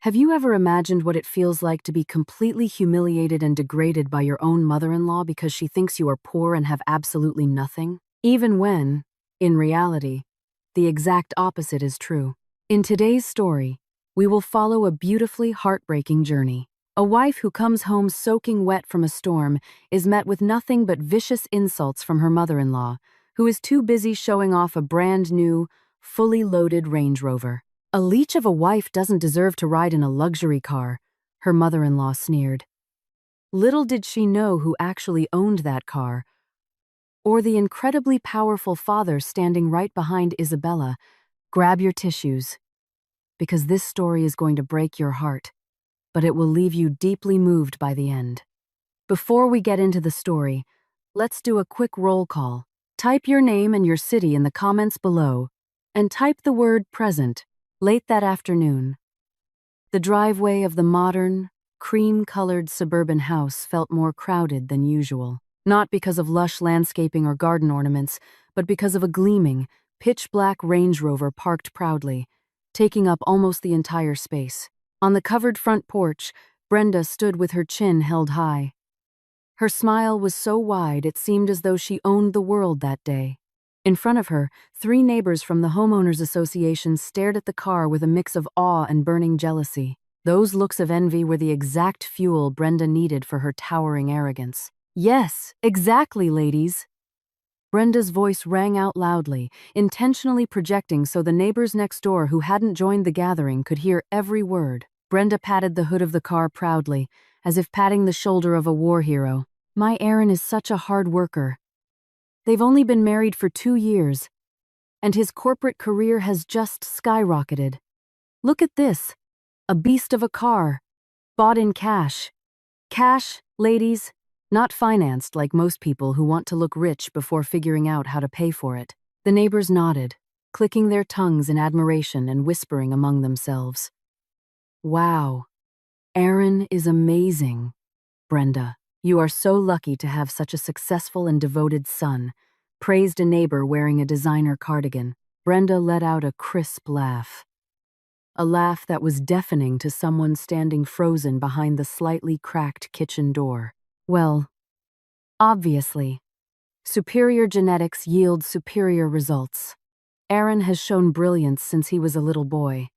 Have you ever imagined what it feels like to be completely humiliated and degraded by your own mother-in-law because she thinks you are poor and have absolutely nothing? Even when, in reality, the exact opposite is true. In today's story, we will follow a beautifully heartbreaking journey. A wife who comes home soaking wet from a storm is met with nothing but vicious insults from her mother-in-law, who is too busy showing off a brand new, fully loaded Range Rover. A leech of a wife doesn't deserve to ride in a luxury car, her mother-in-law sneered. Little did she know who actually owned that car, or the incredibly powerful father standing right behind Isabella. Grab your tissues, because this story is going to break your heart, but it will leave you deeply moved by the end. Before we get into the story, let's do a quick roll call. Type your name and your city in the comments below, and type the word present. Late that afternoon, the driveway of the modern, cream-colored suburban house felt more crowded than usual. Not because of lush landscaping or garden ornaments, but because of a gleaming, pitch-black Range Rover parked proudly, taking up almost the entire space. On the covered front porch, Brenda stood with her chin held high. Her smile was so wide it seemed as though she owned the world that day. In front of her, 3 neighbors from the Homeowners Association stared at the car with a mix of awe and burning jealousy. Those looks of envy were the exact fuel Brenda needed for her towering arrogance. Yes, exactly, ladies. Brenda's voice rang out loudly, intentionally projecting so the neighbors next door who hadn't joined the gathering could hear every word. Brenda patted the hood of the car proudly, as if patting the shoulder of a war hero. My Aaron is such a hard worker. They've only been married for 2 years, and his corporate career has just skyrocketed. Look at this, a beast of a car, bought in cash. Cash, ladies, not financed like most people who want to look rich before figuring out how to pay for it. The neighbors nodded, clicking their tongues in admiration and whispering among themselves. Wow, Aaron is amazing, Brenda. You are so lucky to have such a successful and devoted son, praised a neighbor wearing a designer cardigan. Brenda let out a crisp laugh. A laugh that was deafening to someone standing frozen behind the slightly cracked kitchen door. Well, obviously, superior genetics yield superior results. Aaron has shown brilliance since he was a little boy.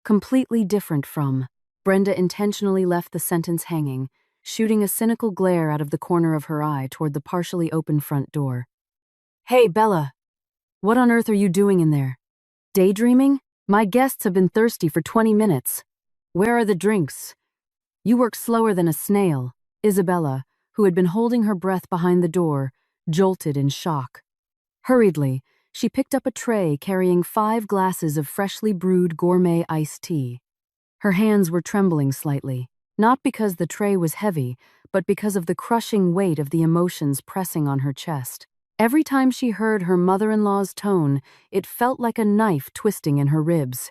Completely different from. Brenda intentionally left the sentence hanging, shooting a cynical glare out of the corner of her eye toward the partially open front door. Hey, Bella, what on earth are you doing in there? Daydreaming? My guests have been thirsty for 20 minutes. Where are the drinks? You work slower than a snail. Isabella, who had been holding her breath behind the door, jolted in shock. Hurriedly, she picked up a tray carrying 5 glasses of freshly brewed gourmet iced tea. Her hands were trembling slightly. Not because the tray was heavy, but because of the crushing weight of the emotions pressing on her chest. Every time she heard her mother-in-law's tone, it felt like a knife twisting in her ribs.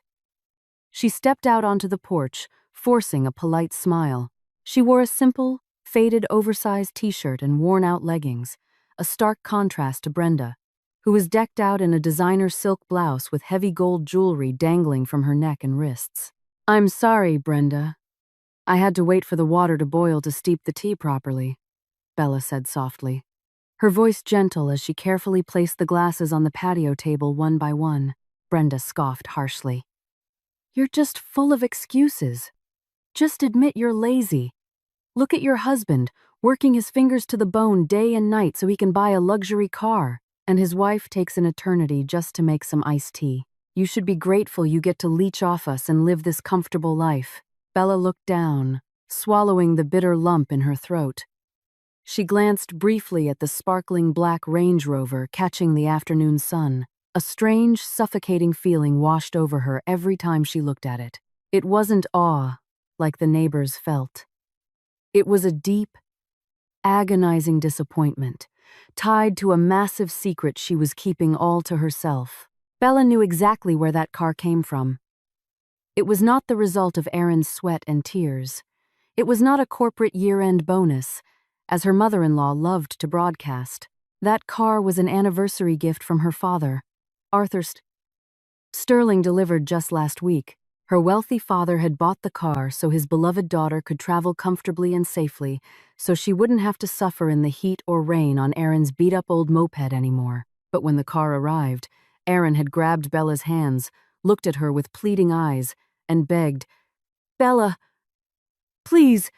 She stepped out onto the porch, forcing a polite smile. She wore a simple, faded oversized t-shirt and worn-out leggings, a stark contrast to Brenda, who was decked out in a designer silk blouse with heavy gold jewelry dangling from her neck and wrists. I'm sorry, Brenda. I had to wait for the water to boil to steep the tea properly, Bella said softly, her voice gentle as she carefully placed the glasses on the patio table one by one. Brenda scoffed harshly. You're just full of excuses. Just admit you're lazy. Look at your husband, working his fingers to the bone day and night so he can buy a luxury car, and his wife takes an eternity just to make some iced tea. You should be grateful you get to leech off us and live this comfortable life. Bella looked down, swallowing the bitter lump in her throat. She glanced briefly at the sparkling black Range Rover catching the afternoon sun. A strange, suffocating feeling washed over her every time she looked at it. It wasn't awe, like the neighbors felt. It was a deep, agonizing disappointment, tied to a massive secret she was keeping all to herself. Bella knew exactly where that car came from. It was not the result of Aaron's sweat and tears. It was not a corporate year-end bonus, as her mother-in-law loved to broadcast. That car was an anniversary gift from her father, Arthur Sterling, delivered just last week. Her wealthy father had bought the car so his beloved daughter could travel comfortably and safely, so she wouldn't have to suffer in the heat or rain on Aaron's beat-up old moped anymore. But when the car arrived, Aaron had grabbed Bella's hands, looked at her with pleading eyes, and begged, "Bella, please,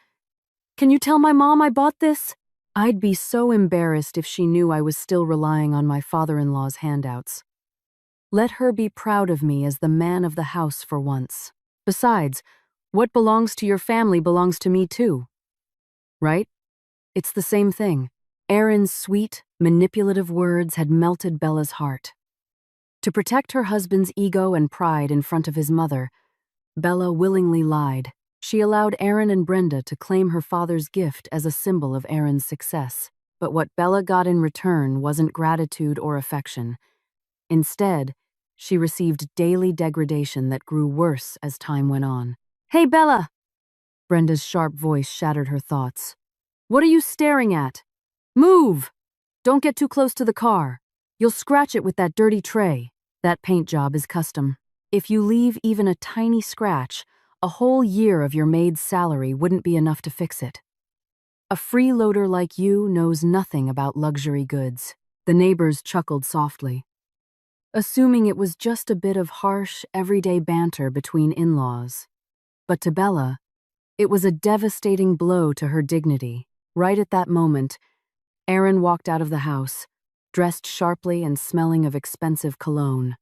can you tell my mom I bought this?" I'd be so embarrassed if she knew I was still relying on my father-in-law's handouts. Let her be proud of me as the man of the house for once. Besides, what belongs to your family belongs to me too. Right? It's the same thing. Aaron's sweet, manipulative words had melted Bella's heart. To protect her husband's ego and pride in front of his mother, Bella willingly lied. She allowed Aaron and Brenda to claim her father's gift as a symbol of Aaron's success. But what Bella got in return wasn't gratitude or affection. Instead, she received daily degradation that grew worse as time went on. "Hey, Bella!" Brenda's sharp voice shattered her thoughts. "What are you staring at? Move! Don't get too close to the car. You'll scratch it with that dirty tray. That paint job is custom. If you leave even a tiny scratch, a whole year of your maid's salary wouldn't be enough to fix it. A freeloader like you knows nothing about luxury goods." The neighbors chuckled softly, assuming it was just a bit of harsh, everyday banter between in-laws. But to Bella, it was a devastating blow to her dignity. Right at that moment, Aaron walked out of the house, dressed sharply and smelling of expensive cologne.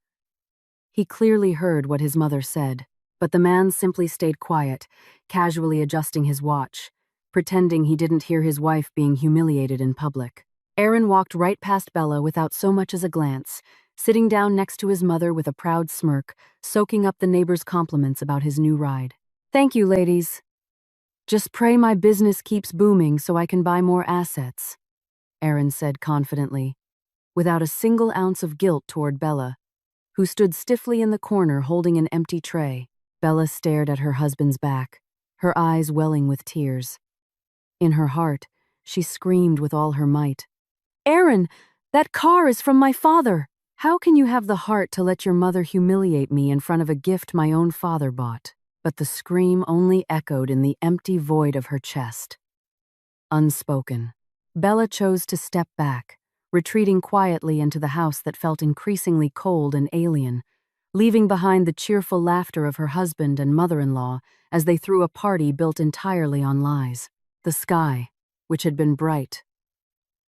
He clearly heard what his mother said, but the man simply stayed quiet, casually adjusting his watch, pretending he didn't hear his wife being humiliated in public. Aaron walked right past Bella without so much as a glance, sitting down next to his mother with a proud smirk, soaking up the neighbors' compliments about his new ride. "Thank you, ladies. Just pray my business keeps booming so I can buy more assets," Aaron said confidently, without a single ounce of guilt toward Bella, who stood stiffly in the corner holding an empty tray. Bella stared at her husband's back, her eyes welling with tears. In her heart, she screamed with all her might, "Aaron, that car is from my father! How can you have the heart to let your mother humiliate me in front of a gift my own father bought?" But the scream only echoed in the empty void of her chest. Unspoken, Bella chose to step back, retreating quietly into the house that felt increasingly cold and alien, leaving behind the cheerful laughter of her husband and mother-in-law as they threw a party built entirely on lies. The sky, which had been bright,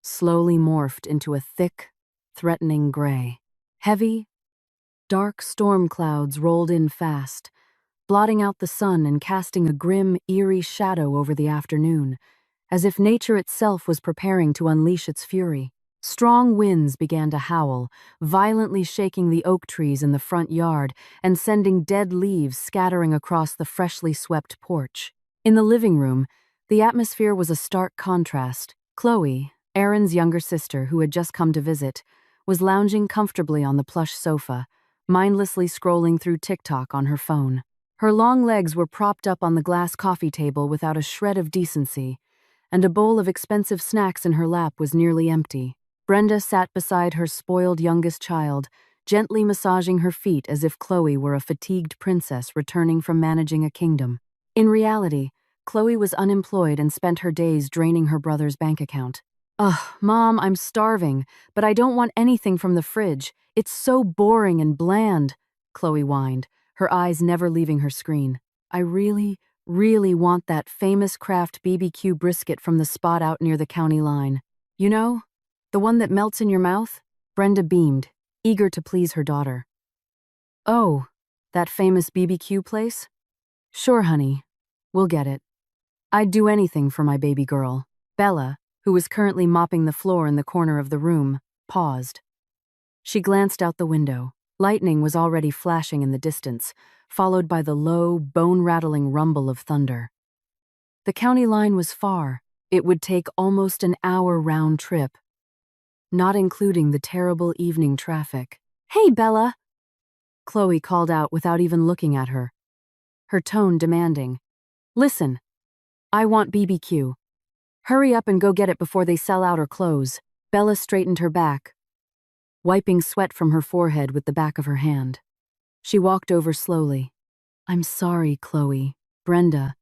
slowly morphed into a thick, threatening gray. Heavy, dark storm clouds rolled in fast, blotting out the sun and casting a grim, eerie shadow over the afternoon, as if nature itself was preparing to unleash its fury. Strong winds began to howl, violently shaking the oak trees in the front yard and sending dead leaves scattering across the freshly swept porch. In the living room, the atmosphere was a stark contrast. Chloe, Aaron's younger sister who had just come to visit, was lounging comfortably on the plush sofa, mindlessly scrolling through TikTok on her phone. Her long legs were propped up on the glass coffee table without a shred of decency, and a bowl of expensive snacks in her lap was nearly empty. Brenda sat beside her spoiled youngest child, gently massaging her feet as if Chloe were a fatigued princess returning from managing a kingdom. In reality, Chloe was unemployed and spent her days draining her brother's bank account. "Ugh, Mom, I'm starving, but I don't want anything from the fridge. It's so boring and bland," Chloe whined, her eyes never leaving her screen. "I really, really want that famous Kraft BBQ brisket from the spot out near the county line. You know, the one that melts in your mouth?" Brenda beamed, eager to please her daughter. "Oh, that famous BBQ place? Sure, honey. We'll get it. I'd do anything for my baby girl." Bella, who was currently mopping the floor in the corner of the room, paused. She glanced out the window. Lightning was already flashing in the distance, followed by the low, bone-rattling rumble of thunder. The county line was far. It would take almost an hour round trip, not including the terrible evening traffic. "Hey, Bella!" Chloe called out without even looking at her, her tone demanding. "Listen, I want BBQ. Hurry up and go get it before they sell out or close." Bella straightened her back, wiping sweat from her forehead with the back of her hand. She walked over slowly, I'm sorry, Chloe, Brenda,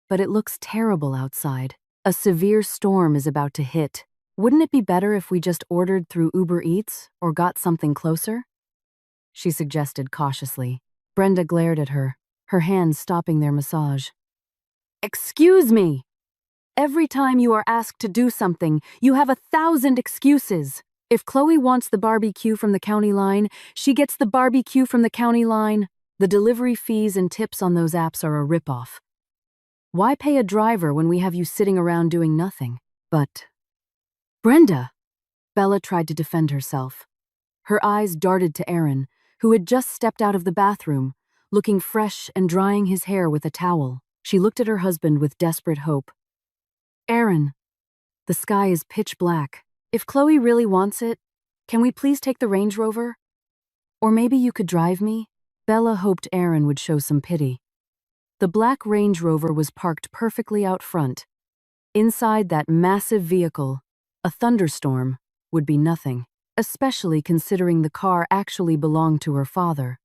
but it looks terrible outside. A severe storm is about to hit. Wouldn't it be better if we just ordered through Uber Eats or got something closer? She suggested cautiously. Brenda glared at her hands stopping their massage. Excuse me! Every time you are asked to do something, you have 1,000 excuses. If Chloe wants the barbecue from the county line, she gets the barbecue from the county line. The delivery fees and tips on those apps are a ripoff. Why pay a driver when we have you sitting around doing nothing? But… Brenda! Bella tried to defend herself. Her eyes darted to Aaron, who had just stepped out of the bathroom, looking fresh and drying his hair with a towel. She looked at her husband with desperate hope. Aaron, the sky is pitch black. If Chloe really wants it, can we please take the Range Rover? Or maybe you could drive me? Bella hoped Aaron would show some pity. The black Range Rover was parked perfectly out front. Inside that massive vehicle, a thunderstorm would be nothing, especially considering the car actually belonged to her father.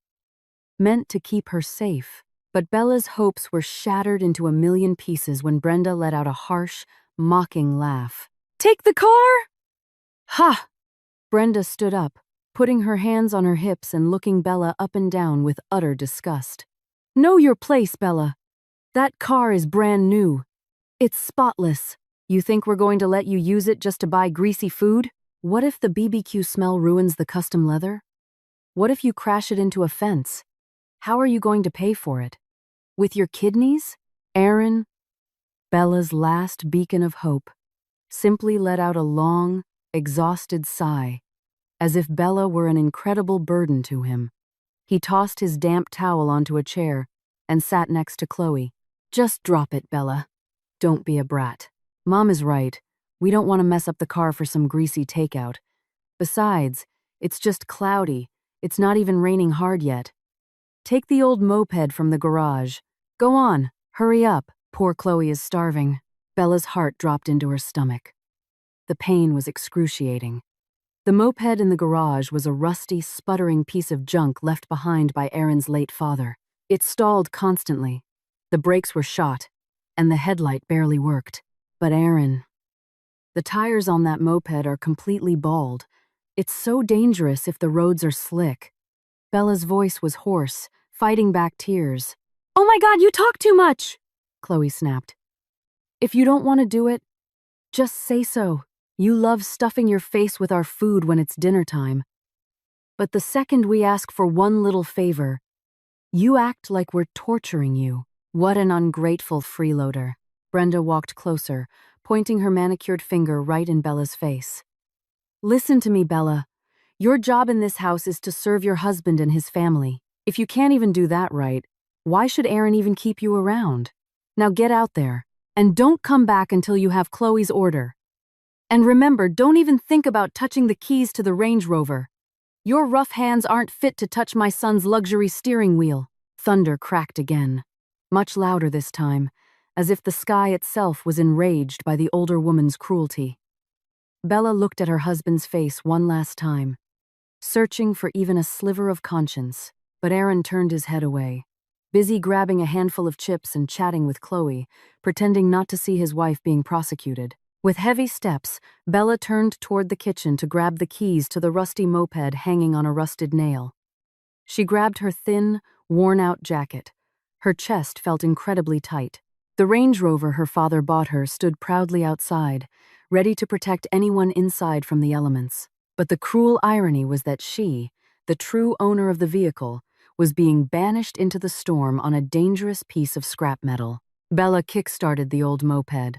Meant to keep her safe. But Bella's hopes were shattered into a million pieces when Brenda let out a harsh, mocking laugh. Take the car? Ha! Brenda stood up, putting her hands on her hips and looking Bella up and down with utter disgust. Know your place, Bella. That car is brand new. It's spotless. You think we're going to let you use it just to buy greasy food? What if the BBQ smell ruins the custom leather? What if you crash it into a fence? How are you going to pay for it? With your kidneys? Aaron, Bella's last beacon of hope, simply let out a long, exhausted sigh, as if Bella were an incredible burden to him. He tossed his damp towel onto a chair and sat next to Chloe. Just drop it, Bella. Don't be a brat. Mom is right. We don't want to mess up the car for some greasy takeout. Besides, it's just cloudy. It's not even raining hard yet. Take the old moped from the garage. Go on, hurry up. Poor Chloe is starving. Bella's heart dropped into her stomach. The pain was excruciating. The moped in the garage was a rusty, sputtering piece of junk left behind by Aaron's late father. It stalled constantly. The brakes were shot, and the headlight barely worked. But Aaron… The tires on that moped are completely bald. It's so dangerous if the roads are slick. Bella's voice was hoarse, fighting back tears. Oh my God, you talk too much! Chloe snapped. If you don't want to do it, just say so. You love stuffing your face with our food when it's dinner time. But the second we ask for one little favor, you act like we're torturing you. What an ungrateful freeloader. Brenda walked closer, pointing her manicured finger right in Bella's face. Listen to me, Bella. Your job in this house is to serve your husband and his family. If you can't even do that right, why should Aaron even keep you around? Now get out there, and don't come back until you have Chloe's order. And remember, don't even think about touching the keys to the Range Rover. Your rough hands aren't fit to touch my son's luxury steering wheel. Thunder cracked again, much louder this time, as if the sky itself was enraged by the older woman's cruelty. Bella looked at her husband's face one last time, searching for even a sliver of conscience, but Aaron turned his head away, busy grabbing a handful of chips and chatting with Chloe, pretending not to see his wife being prosecuted. With heavy steps, Bella turned toward the kitchen to grab the keys to the rusty moped hanging on a rusted nail. She grabbed her thin, worn-out jacket. Her chest felt incredibly tight. The Range Rover her father bought her stood proudly outside, ready to protect anyone inside from the elements. But the cruel irony was that she, the true owner of the vehicle, was being banished into the storm on a dangerous piece of scrap metal. Bella kick-started the old moped.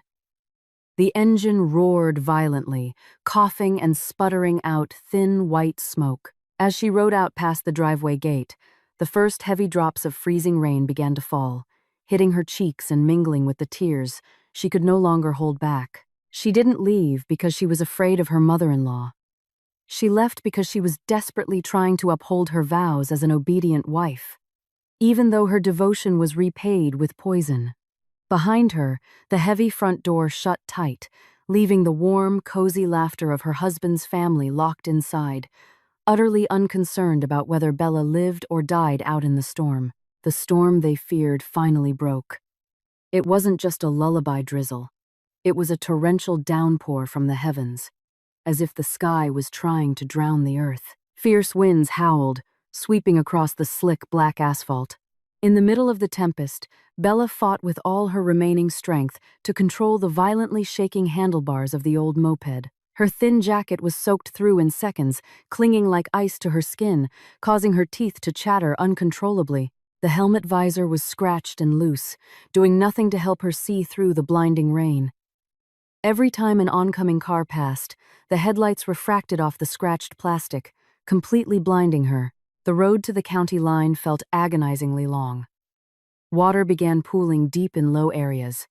The engine roared violently, coughing and sputtering out thin white smoke. As she rode out past the driveway gate, the first heavy drops of freezing rain began to fall, hitting her cheeks and mingling with the tears she could no longer hold back. She didn't leave because she was afraid of her mother-in-law. She left because she was desperately trying to uphold her vows as an obedient wife, even though her devotion was repaid with poison. Behind her, the heavy front door shut tight, leaving the warm, cozy laughter of her husband's family locked inside, utterly unconcerned about whether Bella lived or died out in the storm. The storm they feared finally broke. It wasn't just a lullaby drizzle. It was a torrential downpour from the heavens, as if the sky was trying to drown the earth. Fierce winds howled, sweeping across the slick black asphalt. In the middle of the tempest, Bella fought with all her remaining strength to control the violently shaking handlebars of the old moped. Her thin jacket was soaked through in seconds, clinging like ice to her skin, causing her teeth to chatter uncontrollably. The helmet visor was scratched and loose, doing nothing to help her see through the blinding rain. Every time an oncoming car passed, the headlights refracted off the scratched plastic, completely blinding her. The road to the county line felt agonizingly long. Water began pooling deep in low areas.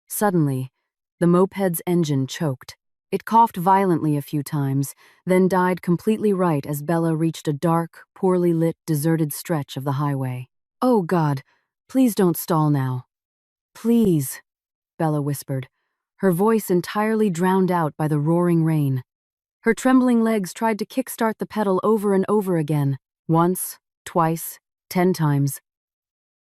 Suddenly, the moped's engine choked. It coughed violently a few times, then died completely right as Bella reached a dark, poorly lit, deserted stretch of the highway. "Oh God, please don't stall now. Please," Bella whispered, her voice entirely drowned out by the roaring rain. Her trembling legs tried to kickstart the pedal over and over again. Once, twice, 10 times.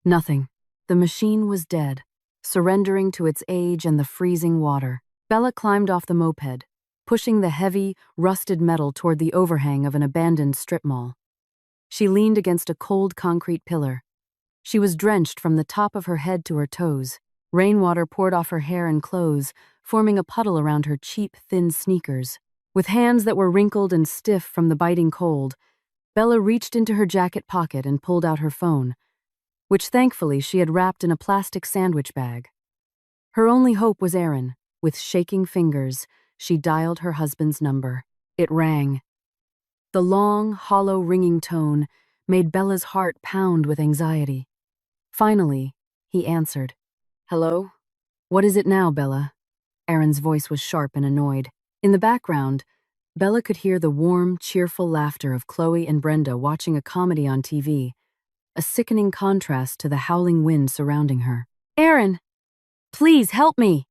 Nothing. The machine was dead, surrendering to its age and the freezing water. Bella climbed off the moped, pushing the heavy, rusted metal toward the overhang of an abandoned strip mall. She leaned against a cold concrete pillar. She was drenched from the top of her head to her toes. Rainwater poured off her hair and clothes, forming a puddle around her cheap, thin sneakers. With hands that were wrinkled and stiff from the biting cold, Bella reached into her jacket pocket and pulled out her phone, which thankfully she had wrapped in a plastic sandwich bag. Her only hope was Aaron. With shaking fingers, she dialed her husband's number. It rang. The long, hollow ringing tone made Bella's heart pound with anxiety. Finally, he answered. "Hello? What is it now, Bella?" Aaron's voice was sharp and annoyed. In the background, Bella could hear the warm, cheerful laughter of Chloe and Brenda watching a comedy on TV, a sickening contrast to the howling wind surrounding her. "Aaron! Please help me!"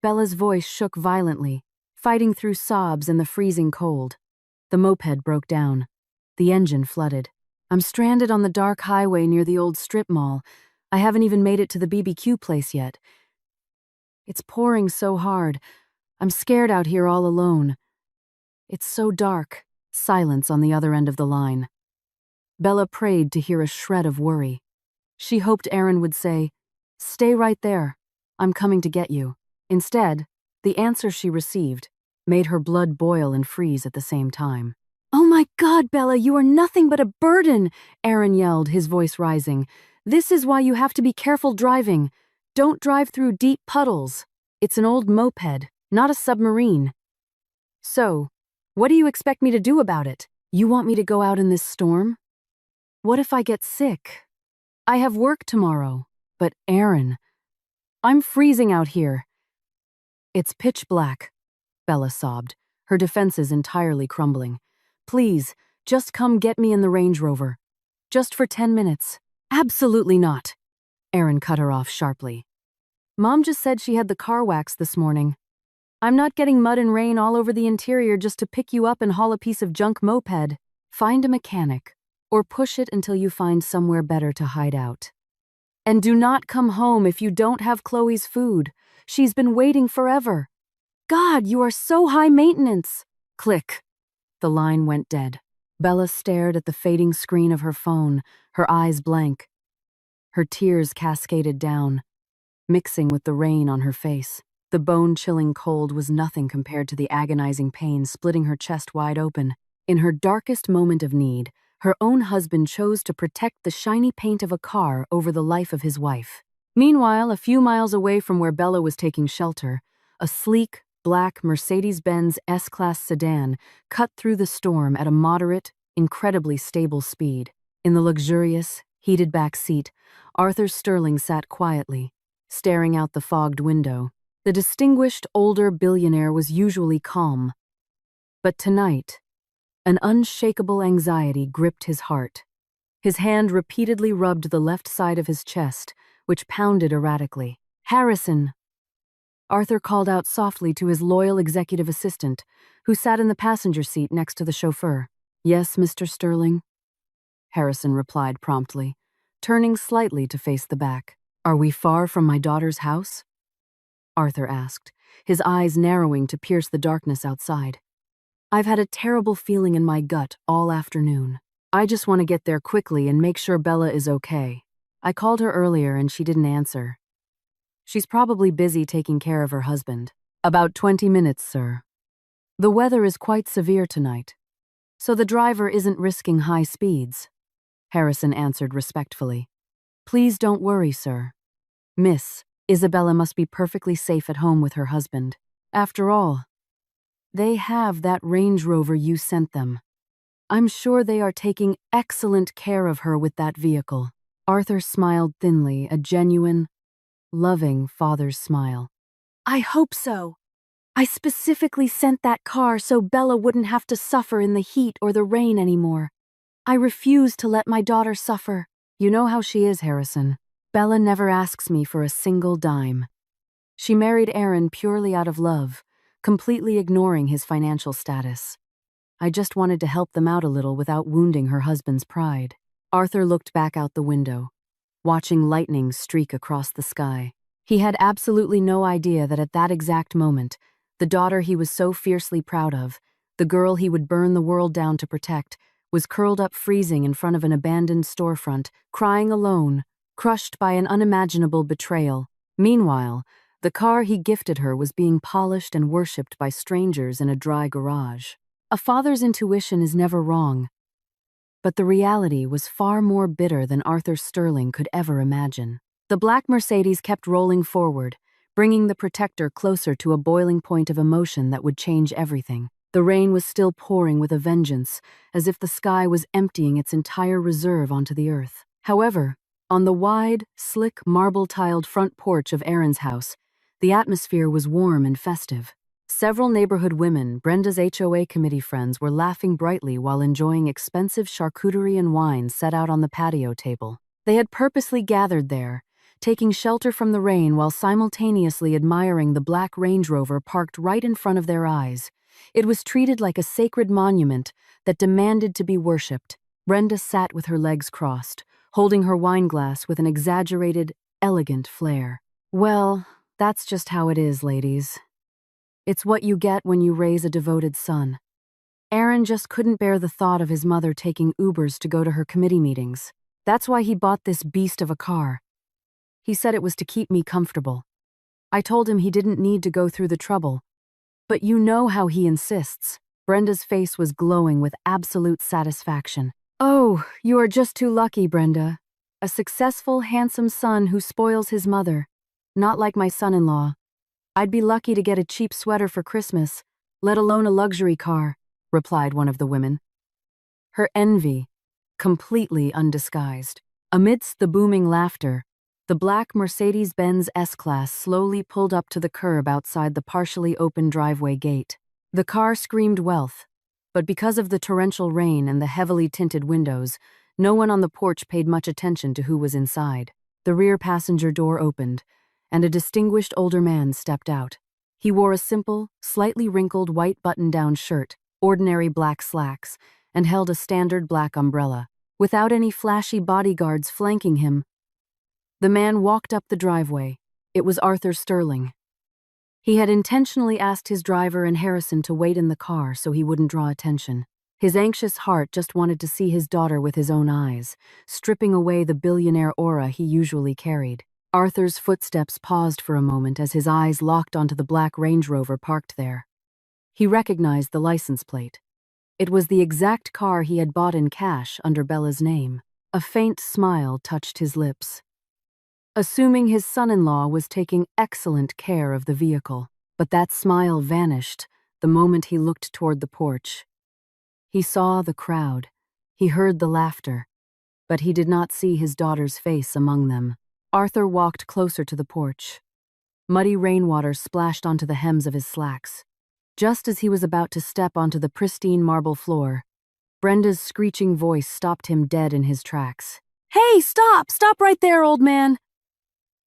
Bella's voice shook violently, fighting through sobs in the freezing cold. The moped broke down. The engine flooded. "I'm stranded on the dark highway near the old strip mall. I haven't even made it to the BBQ place yet. It's pouring so hard. I'm scared out here all alone. It's so dark." Silence on the other end of the line. Bella prayed to hear a shred of worry. She hoped Aaron would say, "Stay right there. I'm coming to get you." Instead, the answer she received made her blood boil and freeze at the same time. "Oh my God, Bella, you are nothing but a burden," Aaron yelled, his voice rising. "This is why you have to be careful driving. Don't drive through deep puddles. It's an old moped, not a submarine." "So, what do you expect me to do about it? You want me to go out in this storm? What if I get sick? I have work tomorrow." "But Aaron, I'm freezing out here." "It's pitch black," Bella sobbed, her defenses entirely crumbling. "Please, just come get me in the Range Rover. Just for 10 minutes. "Absolutely not," Aaron cut her off sharply. "Mom just said she had the car waxed this morning. I'm not getting mud and rain all over the interior just to pick you up and haul a piece of junk moped. Find a mechanic, or push it until you find somewhere better to hide out. And do not come home if you don't have Chloe's food. She's been waiting forever. God, you are so high maintenance." Click. The line went dead. Bella stared at the fading screen of her phone, her eyes blank. Her tears cascaded down, mixing with the rain on her face. The bone-chilling cold was nothing compared to the agonizing pain splitting her chest wide open. In her darkest moment of need, her own husband chose to protect the shiny paint of a car over the life of his wife. Meanwhile, a few miles away from where Bella was taking shelter, a sleek, black Mercedes-Benz S-Class sedan cut through the storm at a moderate, incredibly stable speed. In the luxurious, heated back seat, Arthur Sterling sat quietly, staring out the fogged window. The distinguished older billionaire was usually calm. But tonight, an unshakable anxiety gripped his heart. His hand repeatedly rubbed the left side of his chest, which pounded erratically. "Harrison!" Arthur called out softly to his loyal executive assistant, who sat in the passenger seat next to the chauffeur. "Yes, Mr. Sterling," Harrison replied promptly. turning slightly to face the back. "Are we far from my daughter's house?" Arthur asked, his eyes narrowing to pierce the darkness outside. "I've had a terrible feeling in my gut all afternoon. I just want to get there quickly and make sure Bella is okay. I called her earlier and she didn't answer. She's probably busy taking care of her husband." "About 20 minutes, sir. The weather is quite severe tonight, so the driver isn't risking high speeds," Harrison answered respectfully. "Please don't worry, sir. Miss, Isabella must be perfectly safe at home with her husband. After all, they have that Range Rover you sent them. I'm sure they are taking excellent care of her with that vehicle." Arthur smiled thinly, a genuine, loving father's smile. "I hope so. I specifically sent that car so Bella wouldn't have to suffer in the heat or the rain anymore. I refuse to let my daughter suffer." "You know how she is, Harrison. Bella never asks me for a single dime. She married Aaron purely out of love, completely ignoring his financial status. I just wanted to help them out a little without wounding her husband's pride." Arthur looked back out the window, watching lightning streak across the sky. He had absolutely no idea that at that exact moment, the daughter he was so fiercely proud of, the girl he would burn the world down to protect, was curled up freezing in front of an abandoned storefront, crying alone, crushed by an unimaginable betrayal. Meanwhile, the car he gifted her was being polished and worshipped by strangers in a dry garage. A father's intuition is never wrong, but the reality was far more bitter than Arthur Sterling could ever imagine. The black Mercedes kept rolling forward, bringing the Protector closer to a boiling point of emotion that would change everything. The rain was still pouring with a vengeance, as if the sky was emptying its entire reserve onto the earth. However, on the wide, slick, marble-tiled front porch of Aaron's house, the atmosphere was warm and festive. Several neighborhood women, Brenda's HOA committee friends, were laughing brightly while enjoying expensive charcuterie and wine set out on the patio table. They had purposely gathered there, taking shelter from the rain while simultaneously admiring the black Range Rover parked right in front of their eyes. It was treated like a sacred monument that demanded to be worshipped. Brenda sat with her legs crossed, holding her wine glass with an exaggerated, elegant flair. "Well, that's just how it is, ladies. It's what you get when you raise a devoted son. Aaron just couldn't bear the thought of his mother taking Ubers to go to her committee meetings. That's why he bought this beast of a car. He said it was to keep me comfortable. I told him he didn't need to go through the trouble. But you know how he insists." Brenda's face was glowing with absolute satisfaction. "Oh, you are just too lucky, Brenda. A successful, handsome son who spoils his mother. Not like my son-in-law. I'd be lucky to get a cheap sweater for Christmas, let alone a luxury car," replied one of the women, her envy completely undisguised. Amidst the booming laughter, the black Mercedes-Benz S-Class slowly pulled up to the curb outside the partially open driveway gate. The car screamed wealth, but because of the torrential rain and the heavily tinted windows, no one on the porch paid much attention to who was inside. The rear passenger door opened, and a distinguished older man stepped out. He wore a simple, slightly wrinkled white button-down shirt, ordinary black slacks, and held a standard black umbrella. Without any flashy bodyguards flanking him, the man walked up the driveway. It was Arthur Sterling. He had intentionally asked his driver and Harrison to wait in the car so he wouldn't draw attention. His anxious heart just wanted to see his daughter with his own eyes, stripping away the billionaire aura he usually carried. Arthur's footsteps paused for a moment as his eyes locked onto the black Range Rover parked there. He recognized the license plate. It was the exact car he had bought in cash under Bella's name. A faint smile touched his lips, assuming his son-in-law was taking excellent care of the vehicle. But that smile vanished the moment he looked toward the porch. He saw the crowd. He heard the laughter, but he did not see his daughter's face among them. Arthur walked closer to the porch. Muddy rainwater splashed onto the hems of his slacks. Just as he was about to step onto the pristine marble floor, Brenda's screeching voice stopped him dead in his tracks. "Hey, stop! Stop right there, old man!"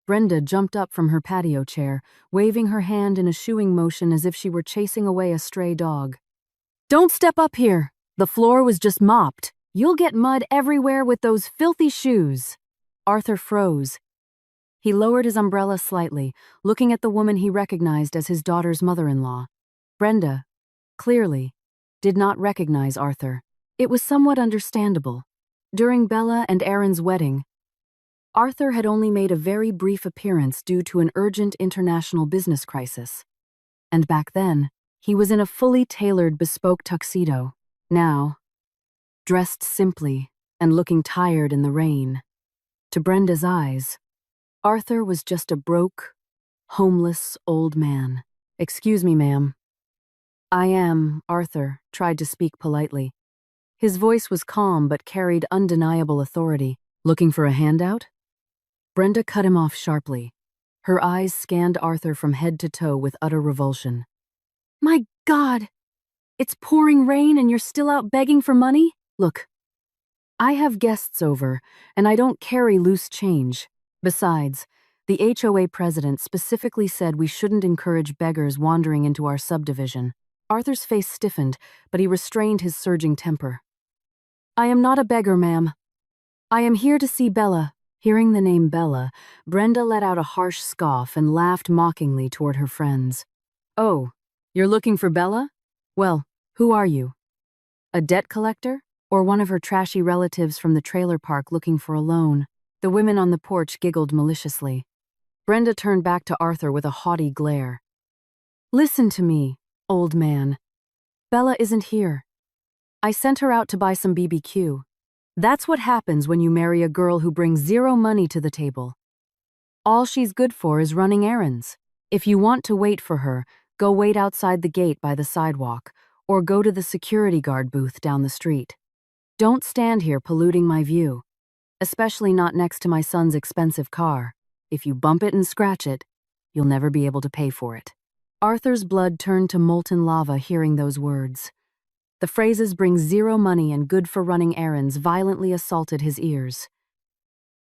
Brenda jumped up from her patio chair, waving her hand in a shooing motion as if she were chasing away a stray dog. "Don't step up here. The floor was just mopped. You'll get mud everywhere with those filthy shoes." Arthur froze. He lowered his umbrella slightly, looking at the woman he recognized as his daughter's mother-in-law. Brenda, clearly, did not recognize Arthur. It was somewhat understandable. During Bella and Aaron's wedding, Arthur had only made a very brief appearance due to an urgent international business crisis. And back then, he was in a fully tailored bespoke tuxedo. Now, dressed simply and looking tired in the rain. To Brenda's eyes, Arthur was just a broke, homeless old man. "Excuse me, ma'am." Arthur tried to speak politely. His voice was calm but carried undeniable authority. "Looking for a handout?" Brenda cut him off sharply. Her eyes scanned Arthur from head to toe with utter revulsion. "My God! It's pouring rain and you're still out begging for money? Look, I have guests over, and I don't carry loose change. Besides, the HOA president specifically said we shouldn't encourage beggars wandering into our subdivision." Arthur's face stiffened, but he restrained his surging temper. "I am not a beggar, ma'am. I am here to see Bella." Hearing the name Bella, Brenda let out a harsh scoff and laughed mockingly toward her friends. "Oh, you're looking for Bella? Well, who are you? A debt collector? Or one of her trashy relatives from the trailer park looking for a loan?" The women on the porch giggled maliciously. Brenda turned back to Arthur with a haughty glare. "Listen to me, old man. Bella isn't here. I sent her out to buy some BBQ. That's what happens when you marry a girl who brings zero money to the table. All she's good for is running errands. If you want to wait for her, go wait outside the gate by the sidewalk, or go to the security guard booth down the street. Don't stand here polluting my view, especially not next to my son's expensive car. If you bump it and scratch it, you'll never be able to pay for it." Arthur's blood turned to molten lava hearing those words. The phrases "bring zero money" and "good for running errands" violently assaulted his ears.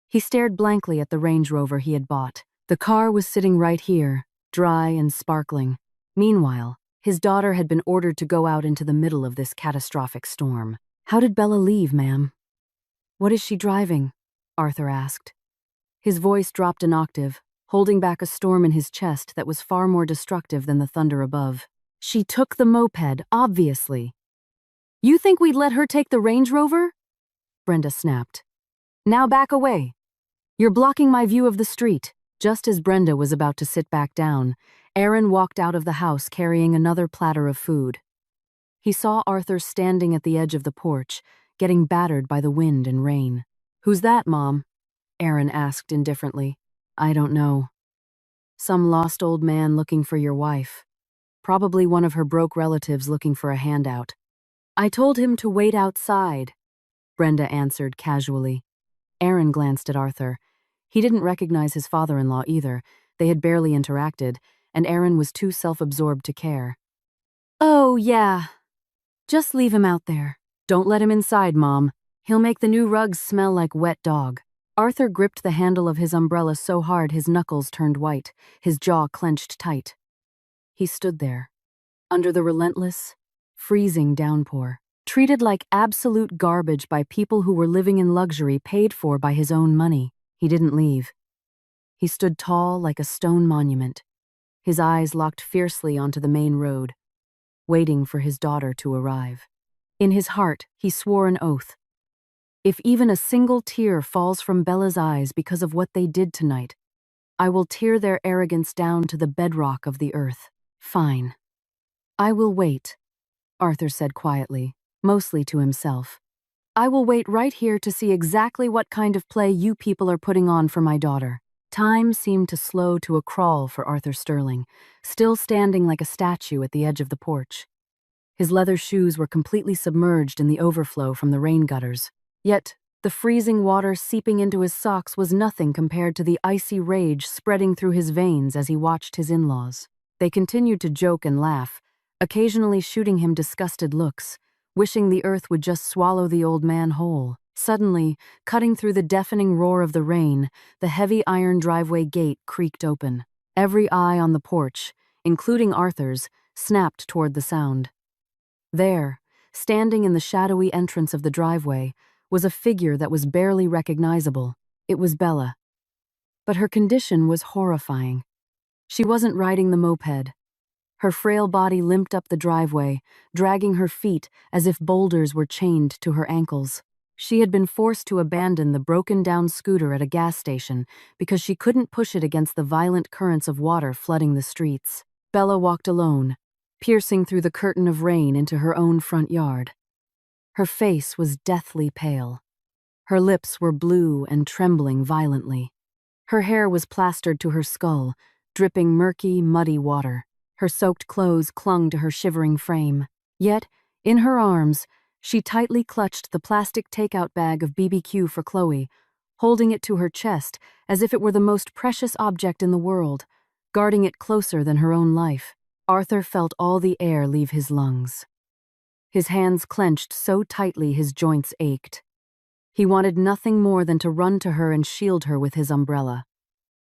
He stared blankly at the Range Rover he had bought. The car was sitting right here, dry and sparkling. Meanwhile, his daughter had been ordered to go out into the middle of this catastrophic storm. "How did Bella leave, ma'am?" "What is she driving?" Arthur asked. His voice dropped an octave, holding back a storm in his chest that was far more destructive than the thunder above. "She took the moped, obviously." "You think we'd let her take the Range Rover?" Brenda snapped. "Now back away. You're blocking my view of the street." Just as Brenda was about to sit back down, Aaron walked out of the house carrying another platter of food. He saw Arthur standing at the edge of the porch, getting battered by the wind and rain. "Who's that, Mom?" Aaron asked indifferently. "I don't know. Some lost old man looking for your wife. Probably one of her broke relatives looking for a handout." "I told him to wait outside," Brenda answered casually. Aaron glanced at Arthur. He didn't recognize his father-in-law either. They had barely interacted, and Aaron was too self-absorbed to care. "Oh, yeah. Just leave him out there." "Don't let him inside, Mom. He'll make the new rugs smell like wet dog." Arthur gripped the handle of his umbrella so hard his knuckles turned white, his jaw clenched tight. He stood there, under the relentless, freezing downpour, treated like absolute garbage by people who were living in luxury paid for by his own money. He didn't leave. He stood tall like a stone monument, his eyes locked fiercely onto the main road, waiting for his daughter to arrive. In his heart, he swore an oath. If even a single tear falls from Bella's eyes because of what they did tonight, I will tear their arrogance down to the bedrock of the earth. "Fine. I will wait," Arthur said quietly, mostly to himself. "I will wait right here to see exactly what kind of play you people are putting on for my daughter." Time seemed to slow to a crawl for Arthur Sterling, still standing like a statue at the edge of the porch. His leather shoes were completely submerged in the overflow from the rain gutters. Yet, the freezing water seeping into his socks was nothing compared to the icy rage spreading through his veins as he watched his in-laws. They continued to joke and laugh, occasionally shooting him disgusted looks, wishing the earth would just swallow the old man whole. Suddenly, cutting through the deafening roar of the rain, the heavy iron driveway gate creaked open. Every eye on the porch, including Arthur's, snapped toward the sound. There, standing in the shadowy entrance of the driveway, was a figure that was barely recognizable. It was Bella. But her condition was horrifying. She wasn't riding the moped. Her frail body limped up the driveway, dragging her feet as if boulders were chained to her ankles. She had been forced to abandon the broken-down scooter at a gas station because she couldn't push it against the violent currents of water flooding the streets. Bella walked alone, piercing through the curtain of rain into her own front yard. Her face was deathly pale. Her lips were blue and trembling violently. Her hair was plastered to her skull, dripping murky, muddy water. Her soaked clothes clung to her shivering frame. Yet, in her arms, she tightly clutched the plastic takeout bag of BBQ for Chloe, holding it to her chest as if it were the most precious object in the world, guarding it closer than her own life. Arthur felt all the air leave his lungs. His hands clenched so tightly his joints ached. He wanted nothing more than to run to her and shield her with his umbrella.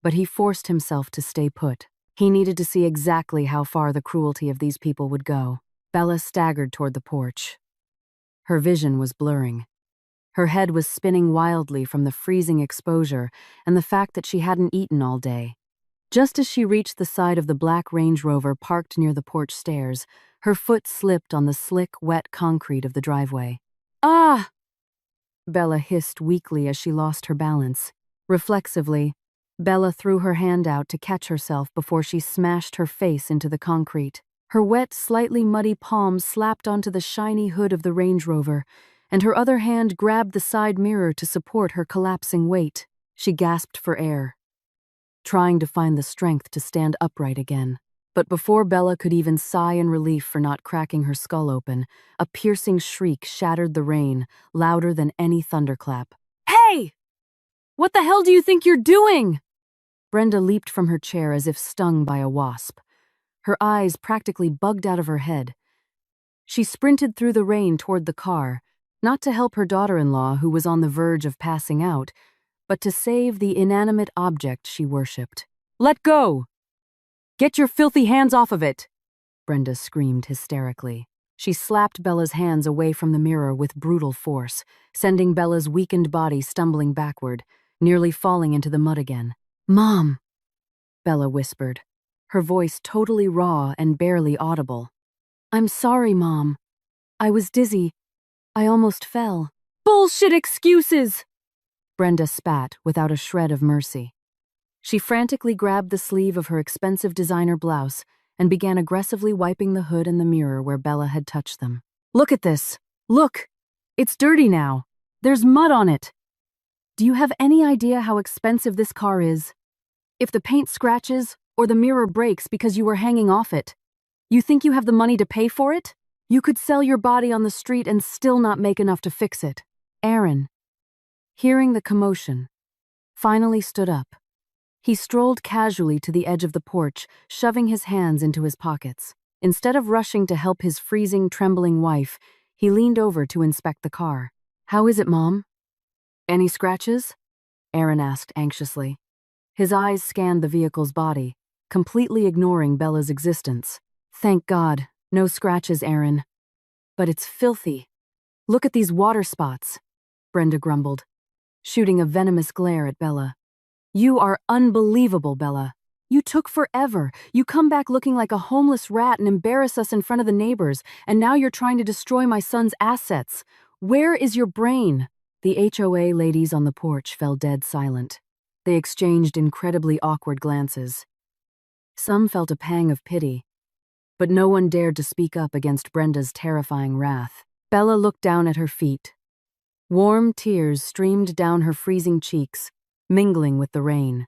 But he forced himself to stay put. He needed to see exactly how far the cruelty of these people would go. Bella staggered toward the porch. Her vision was blurring. Her head was spinning wildly from the freezing exposure and the fact that she hadn't eaten all day. Just as she reached the side of the black Range Rover parked near the porch stairs, her foot slipped on the slick, wet concrete of the driveway. "Ah!" Bella hissed weakly as she lost her balance. Reflexively, Bella threw her hand out to catch herself before she smashed her face into the concrete. Her wet, slightly muddy palm slapped onto the shiny hood of the Range Rover, and her other hand grabbed the side mirror to support her collapsing weight. She gasped for air, trying to find the strength to stand upright again. But before Bella could even sigh in relief for not cracking her skull open, a piercing shriek shattered the rain, louder than any thunderclap. "Hey! What the hell do you think you're doing?" Brenda leaped from her chair as if stung by a wasp. Her eyes practically bugged out of her head. She sprinted through the rain toward the car, not to help her daughter-in-law who was on the verge of passing out, but to save the inanimate object she worshipped. "Let go! Get your filthy hands off of it!" Brenda screamed hysterically. She slapped Bella's hands away from the mirror with brutal force, sending Bella's weakened body stumbling backward, nearly falling into the mud again. "Mom," Bella whispered, her voice totally raw and barely audible. "I'm sorry, Mom. I was dizzy. I almost fell." "Bullshit excuses!" Brenda spat without a shred of mercy. She frantically grabbed the sleeve of her expensive designer blouse and began aggressively wiping the hood and the mirror where Bella had touched them. "Look at this. Look! It's dirty now. There's mud on it. Do you have any idea how expensive this car is? If the paint scratches or the mirror breaks because you were hanging off it, you think you have the money to pay for it? You could sell your body on the street and still not make enough to fix it." Aaron, hearing the commotion, finally stood up. He strolled casually to the edge of the porch, shoving his hands into his pockets. Instead of rushing to help his freezing, trembling wife, he leaned over to inspect the car. "How is it, Mom?" "Any scratches?" Aaron asked anxiously. His eyes scanned the vehicle's body, completely ignoring Bella's existence. "Thank God, no scratches, Aaron. But it's filthy. Look at these water spots," Brenda grumbled, shooting a venomous glare at Bella. "You are unbelievable, Bella. You took forever. You come back looking like a homeless rat and embarrass us in front of the neighbors, and now you're trying to destroy my son's assets. Where is your brain?" The HOA ladies on the porch fell dead silent. They exchanged incredibly awkward glances. Some felt a pang of pity, but no one dared to speak up against Brenda's terrifying wrath. Bella looked down at her feet. Warm tears streamed down her freezing cheeks, mingling with the rain.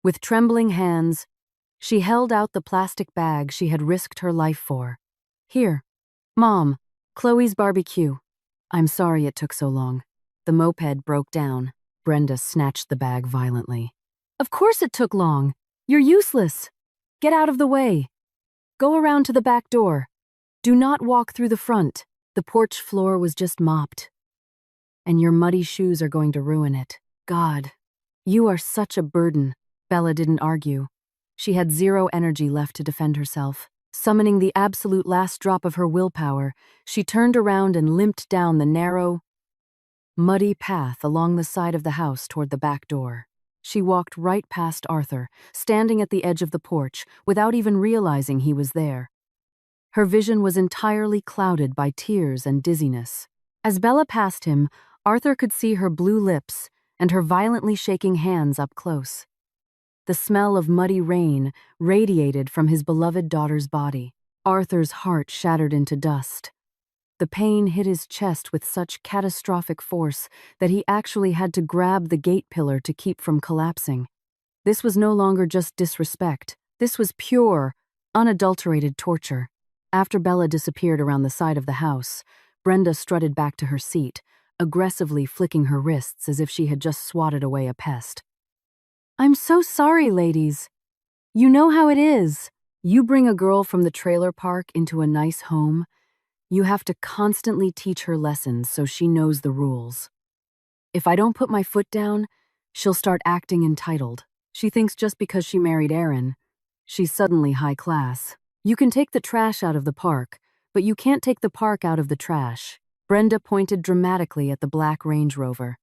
With trembling hands, she held out the plastic bag she had risked her life for. "Here, Mom, Chloe's barbecue. I'm sorry it took so long. The moped broke down." Brenda snatched the bag violently. "Of course it took long. You're useless. Get out of the way. Go around to the back door. Do not walk through the front. The porch floor was just mopped. And your muddy shoes are going to ruin it. God, you are such a burden." Bella didn't argue. She had zero energy left to defend herself. Summoning the absolute last drop of her willpower, she turned around and limped down the narrow, muddy path along the side of the house toward the back door. She walked right past Arthur, standing at the edge of the porch, without even realizing he was there. Her vision was entirely clouded by tears and dizziness. As Bella passed him, Arthur could see her blue lips and her violently shaking hands up close. The smell of muddy rain radiated from his beloved daughter's body. Arthur's heart shattered into dust. The pain hit his chest with such catastrophic force that he actually had to grab the gate pillar to keep from collapsing. This was no longer just disrespect. This was pure, unadulterated torture. After Bella disappeared around the side of the house, Brenda strutted back to her seat, aggressively flicking her wrists as if she had just swatted away a pest. "I'm so sorry, ladies. You know how it is. You bring a girl from the trailer park into a nice home. You have to constantly teach her lessons so she knows the rules. If I don't put my foot down, she'll start acting entitled. She thinks just because she married Aaron, she's suddenly high class. You can take the trash out of the park, but you can't take the park out of the trash." Brenda pointed dramatically at the black Range Rover.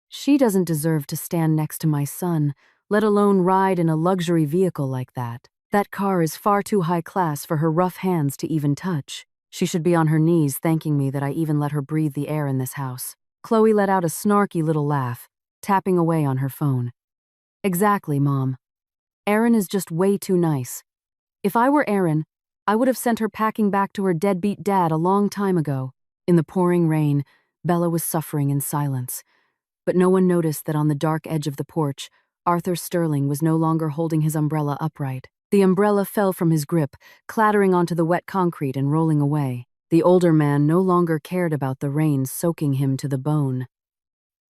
"She doesn't deserve to stand next to my son, let alone ride in a luxury vehicle like that. That car is far too high class for her rough hands to even touch. She should be on her knees thanking me that I even let her breathe the air in this house." Chloe let out a snarky little laugh, tapping away on her phone. "Exactly, Mom. Aaron is just way too nice. If I were Aaron, I would have sent her packing back to her deadbeat dad a long time ago." In the pouring rain, Bella was suffering in silence. But no one noticed that on the dark edge of the porch, Arthur Sterling was no longer holding his umbrella upright. The umbrella fell from his grip, clattering onto the wet concrete and rolling away. The older man no longer cared about the rain soaking him to the bone.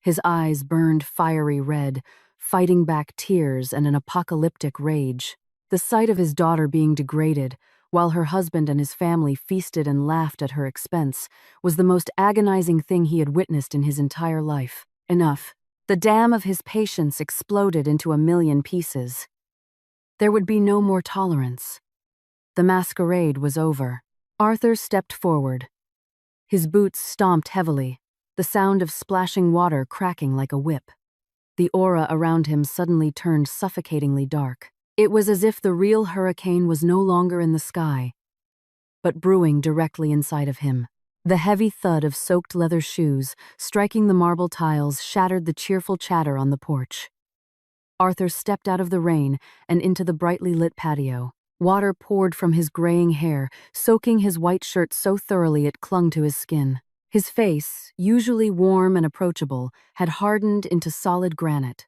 His eyes burned fiery red, fighting back tears and an apocalyptic rage. The sight of his daughter being degraded, while her husband and his family feasted and laughed at her expense, was the most agonizing thing he had witnessed in his entire life. Enough. The dam of his patience exploded into a million pieces. There would be no more tolerance. The masquerade was over. Arthur stepped forward. His boots stomped heavily, the sound of splashing water cracking like a whip. The aura around him suddenly turned suffocatingly dark. It was as if the real hurricane was no longer in the sky, but brewing directly inside of him. The heavy thud of soaked leather shoes striking the marble tiles shattered the cheerful chatter on the porch. Arthur stepped out of the rain and into the brightly lit patio. Water poured from his graying hair, soaking his white shirt so thoroughly it clung to his skin. His face, usually warm and approachable, had hardened into solid granite.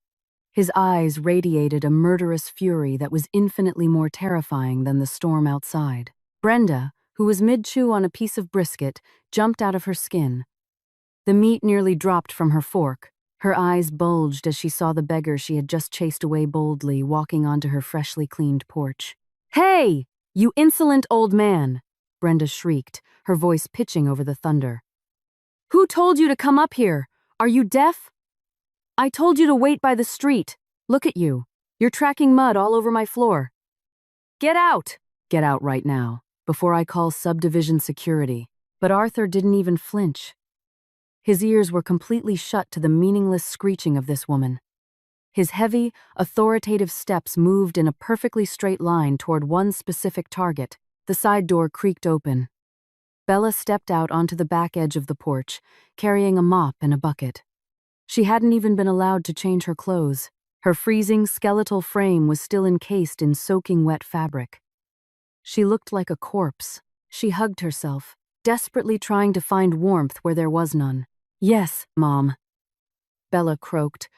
His eyes radiated a murderous fury that was infinitely more terrifying than the storm outside. Brenda, who was mid-chew on a piece of brisket, jumped out of her skin. The meat nearly dropped from her fork. Her eyes bulged as she saw the beggar she had just chased away boldly walking onto her freshly cleaned porch. "Hey, you insolent old man!" Brenda shrieked, her voice pitching over the thunder. "Who told you to come up here? Are you deaf? I told you to wait by the street. Look at you. You're tracking mud all over my floor. Get out!" "Get out right now, before I call subdivision security." But Arthur didn't even flinch. His ears were completely shut to the meaningless screeching of this woman. His heavy, authoritative steps moved in a perfectly straight line toward one specific target. The side door creaked open. Bella stepped out onto the back edge of the porch, carrying a mop and a bucket. She hadn't even been allowed to change her clothes. Her freezing, skeletal frame was still encased in soaking wet fabric. She looked like a corpse. She hugged herself, desperately trying to find warmth where there was none. "Yes, Mom," Bella croaked,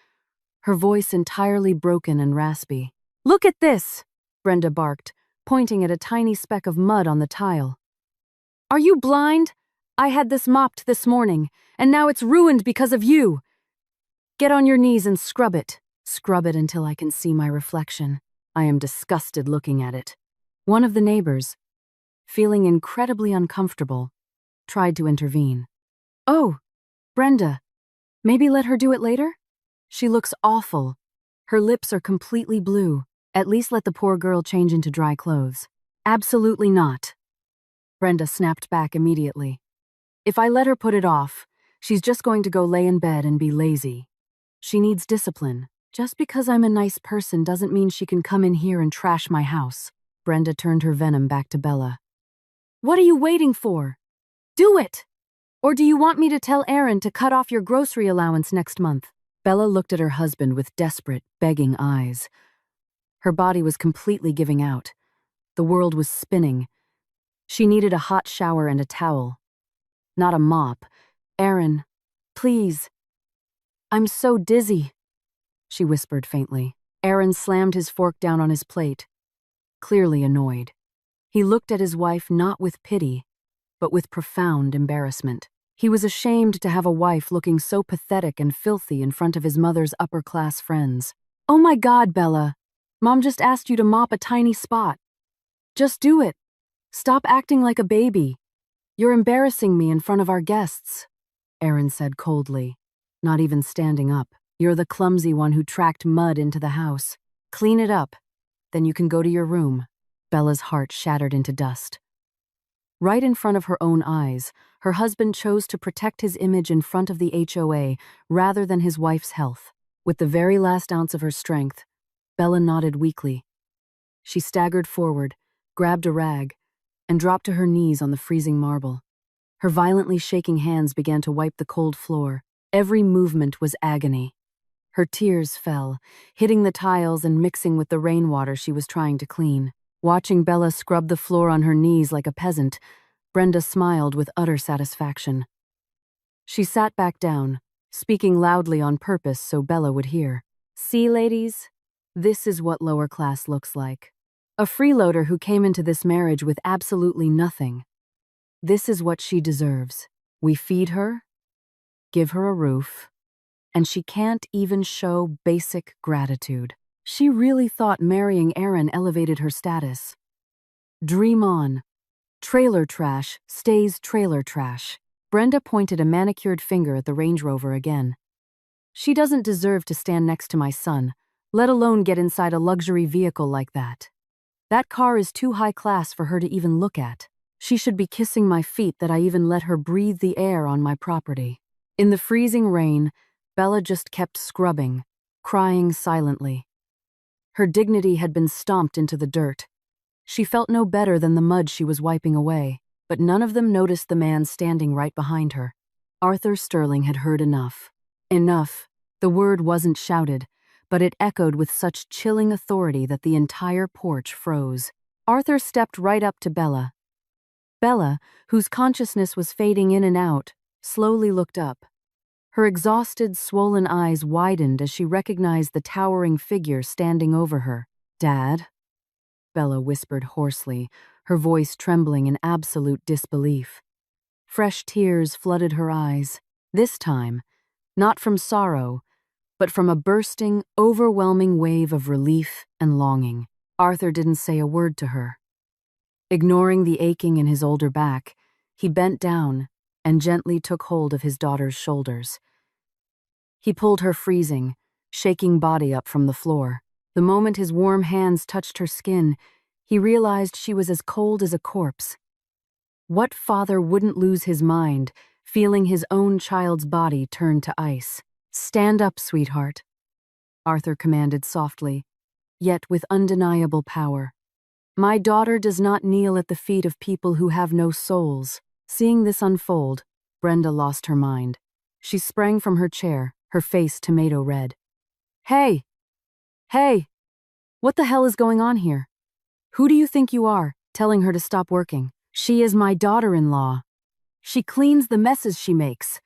her voice entirely broken and raspy. "Look at this," Brenda barked, pointing at a tiny speck of mud on the tile. "Are you blind? I had this mopped this morning, and now it's ruined because of you. Get on your knees and scrub it. Scrub it until I can see my reflection. I am disgusted looking at it." One of the neighbors, feeling incredibly uncomfortable, tried to intervene. "Oh, Brenda, maybe let her do it later? She looks awful. Her lips are completely blue. At least let the poor girl change into dry clothes." "Absolutely not," Brenda snapped back immediately. "If I let her put it off, She's just going to go lay in bed and be lazy. She needs discipline. Just because I'm a nice person doesn't mean she can come in here and trash my house. Brenda turned her venom back to Bella. What are you waiting for? Do it! Or do you want me to tell Aaron to cut off your grocery allowance next month? Bella looked at her husband with desperate, begging eyes. Her body was completely giving out. The world was spinning. She needed a hot shower and a towel. Not a mop. Aaron, please. I'm so dizzy, she whispered faintly. Aaron slammed his fork down on his plate, clearly annoyed. He looked at his wife not with pity, but with profound embarrassment. He was ashamed to have a wife looking so pathetic and filthy in front of his mother's upper-class friends. Oh my God, Bella. Mom just asked you to mop a tiny spot. Just do it. Stop acting like a baby. You're embarrassing me in front of our guests, Aaron said coldly, not even standing up. You're the clumsy one who tracked mud into the house. Clean it up, then you can go to your room. Bella's heart shattered into dust. Right in front of her own eyes, her husband chose to protect his image in front of the HOA rather than his wife's health. With the very last ounce of her strength, Bella nodded weakly. She staggered forward, grabbed a rag, and dropped to her knees on the freezing marble. Her violently shaking hands began to wipe the cold floor. Every movement was agony. Her tears fell, hitting the tiles and mixing with the rainwater she was trying to clean. Watching Bella scrub the floor on her knees like a peasant, Brenda smiled with utter satisfaction. She sat back down, speaking loudly on purpose so Bella would hear. See, ladies, this is what lower class looks like. A freeloader who came into this marriage with absolutely nothing. This is what she deserves. We feed her, give her a roof, and she can't even show basic gratitude. She really thought marrying Aaron elevated her status. Dream on. Trailer trash stays trailer trash. Brenda pointed a manicured finger at the Range Rover again. She doesn't deserve to stand next to my son, let alone get inside a luxury vehicle like that. That car is too high class for her to even look at. She should be kissing my feet that I even let her breathe the air on my property. In the freezing rain, Bella just kept scrubbing, crying silently. Her dignity had been stomped into the dirt. She felt no better than the mud she was wiping away, but none of them noticed the man standing right behind her. Arthur Sterling had heard enough. Enough. The word wasn't shouted, but it echoed with such chilling authority that the entire porch froze. Arthur stepped right up to Bella. Bella, whose consciousness was fading in and out, slowly looked up. Her exhausted, swollen eyes widened as she recognized the towering figure standing over her. Dad? Bella whispered hoarsely, her voice trembling in absolute disbelief. Fresh tears flooded her eyes, this time, not from sorrow, but from a bursting, overwhelming wave of relief and longing. Arthur didn't say a word to her. Ignoring the aching in his older back, he bent down and gently took hold of his daughter's shoulders. He pulled her freezing, shaking body up from the floor. The moment his warm hands touched her skin, he realized she was as cold as a corpse. What father wouldn't lose his mind, feeling his own child's body turn to ice? Stand up, sweetheart, Arthur commanded softly, yet with undeniable power. My daughter does not kneel at the feet of people who have no souls. Seeing this unfold, Brenda lost her mind. She sprang from her chair, her face tomato red. Hey! Hey! What the hell is going on here? Who do you think you are, telling her to stop working? She is my daughter-in-law. She cleans the messes she makes.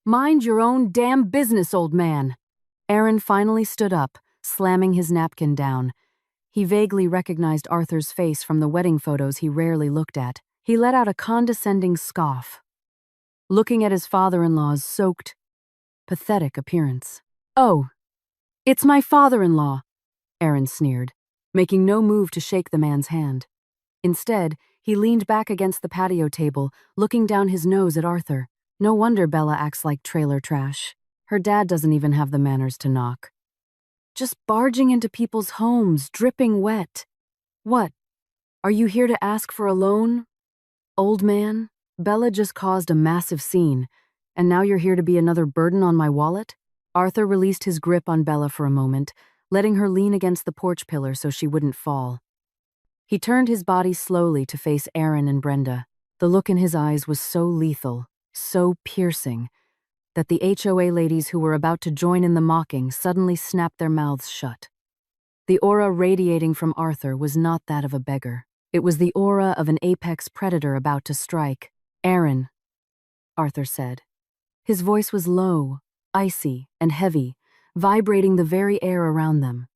Mind your own damn business, old man. Aaron finally stood up, slamming his napkin down. He vaguely recognized Arthur's face from the wedding photos he rarely looked at. He let out a condescending scoff, looking at his father-in-law's soaked, pathetic appearance. Oh, it's my father-in-law, Aaron sneered, making no move to shake the man's hand. Instead, he leaned back against the patio table, looking down his nose at Arthur. No wonder Bella acts like trailer trash. Her dad doesn't even have the manners to knock. Just barging into people's homes, dripping wet. What? Are you here to ask for a loan? Old man? Bella just caused a massive scene. And now you're here to be another burden on my wallet? Arthur released his grip on Bella for a moment, letting her lean against the porch pillar so she wouldn't fall. He turned his body slowly to face Aaron and Brenda. The look in his eyes was so lethal, so piercing, that the HOA ladies who were about to join in the mocking suddenly snapped their mouths shut. The aura radiating from Arthur was not that of a beggar. It was the aura of an apex predator about to strike. "Aaron," Arthur said. His voice was low, icy, and heavy, vibrating the very air around them.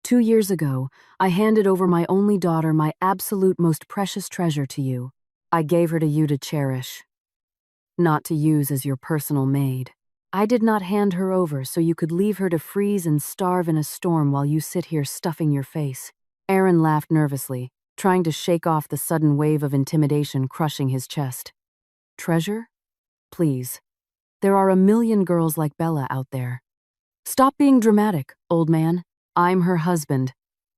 2 years ago, I handed over my only daughter, my absolute most precious treasure, to you. I gave her to you to cherish, not to use as your personal maid. I did not hand her over so you could leave her to freeze and starve in a storm while you sit here stuffing your face. Aaron laughed nervously, trying to shake off the sudden wave of intimidation crushing his chest. Treasure? Please. There are a million girls like Bella out there. Stop being dramatic, old man. I'm her husband.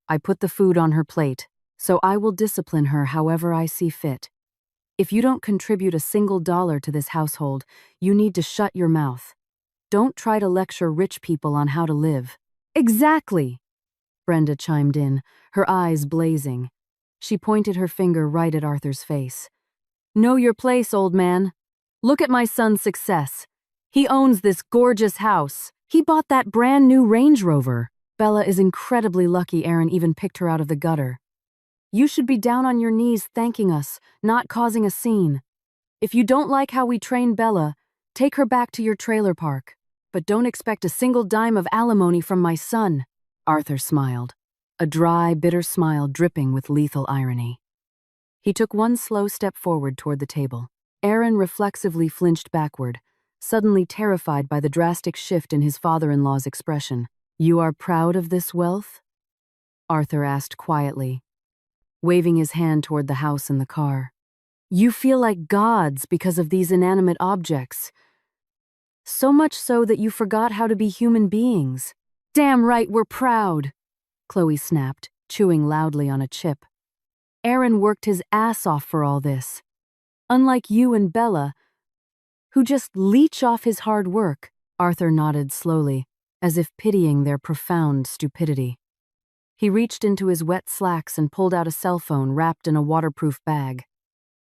I put the food on her plate, so I will discipline her however I see fit. If you don't contribute a single dollar to this household, you need to shut your mouth. Don't try to lecture rich people on how to live. Exactly, Brenda chimed in, her eyes blazing. She pointed her finger right at Arthur's face. Know your place, old man. Look at my son's success. He owns this gorgeous house. He bought that brand new Range Rover. Bella is incredibly lucky Aaron even picked her out of the gutter. You should be down on your knees thanking us, not causing a scene. If you don't like how we train Bella, take her back to your trailer park. But don't expect a single dime of alimony from my son. Arthur smiled, a dry, bitter smile dripping with lethal irony. He took one slow step forward toward the table. Aaron reflexively flinched backward, suddenly terrified by the drastic shift in his father-in-law's expression. You are proud of this wealth? Arthur asked quietly, waving his hand toward the house and the car. You feel like gods because of these inanimate objects. So much so that you forgot how to be human beings. Damn right, we're proud, Chloe snapped, chewing loudly on a chip. Aaron worked his ass off for all this. Unlike you and Bella, who just leech off his hard work, Arthur nodded slowly, as if pitying their profound stupidity. He reached into his wet slacks and pulled out a cell phone wrapped in a waterproof bag.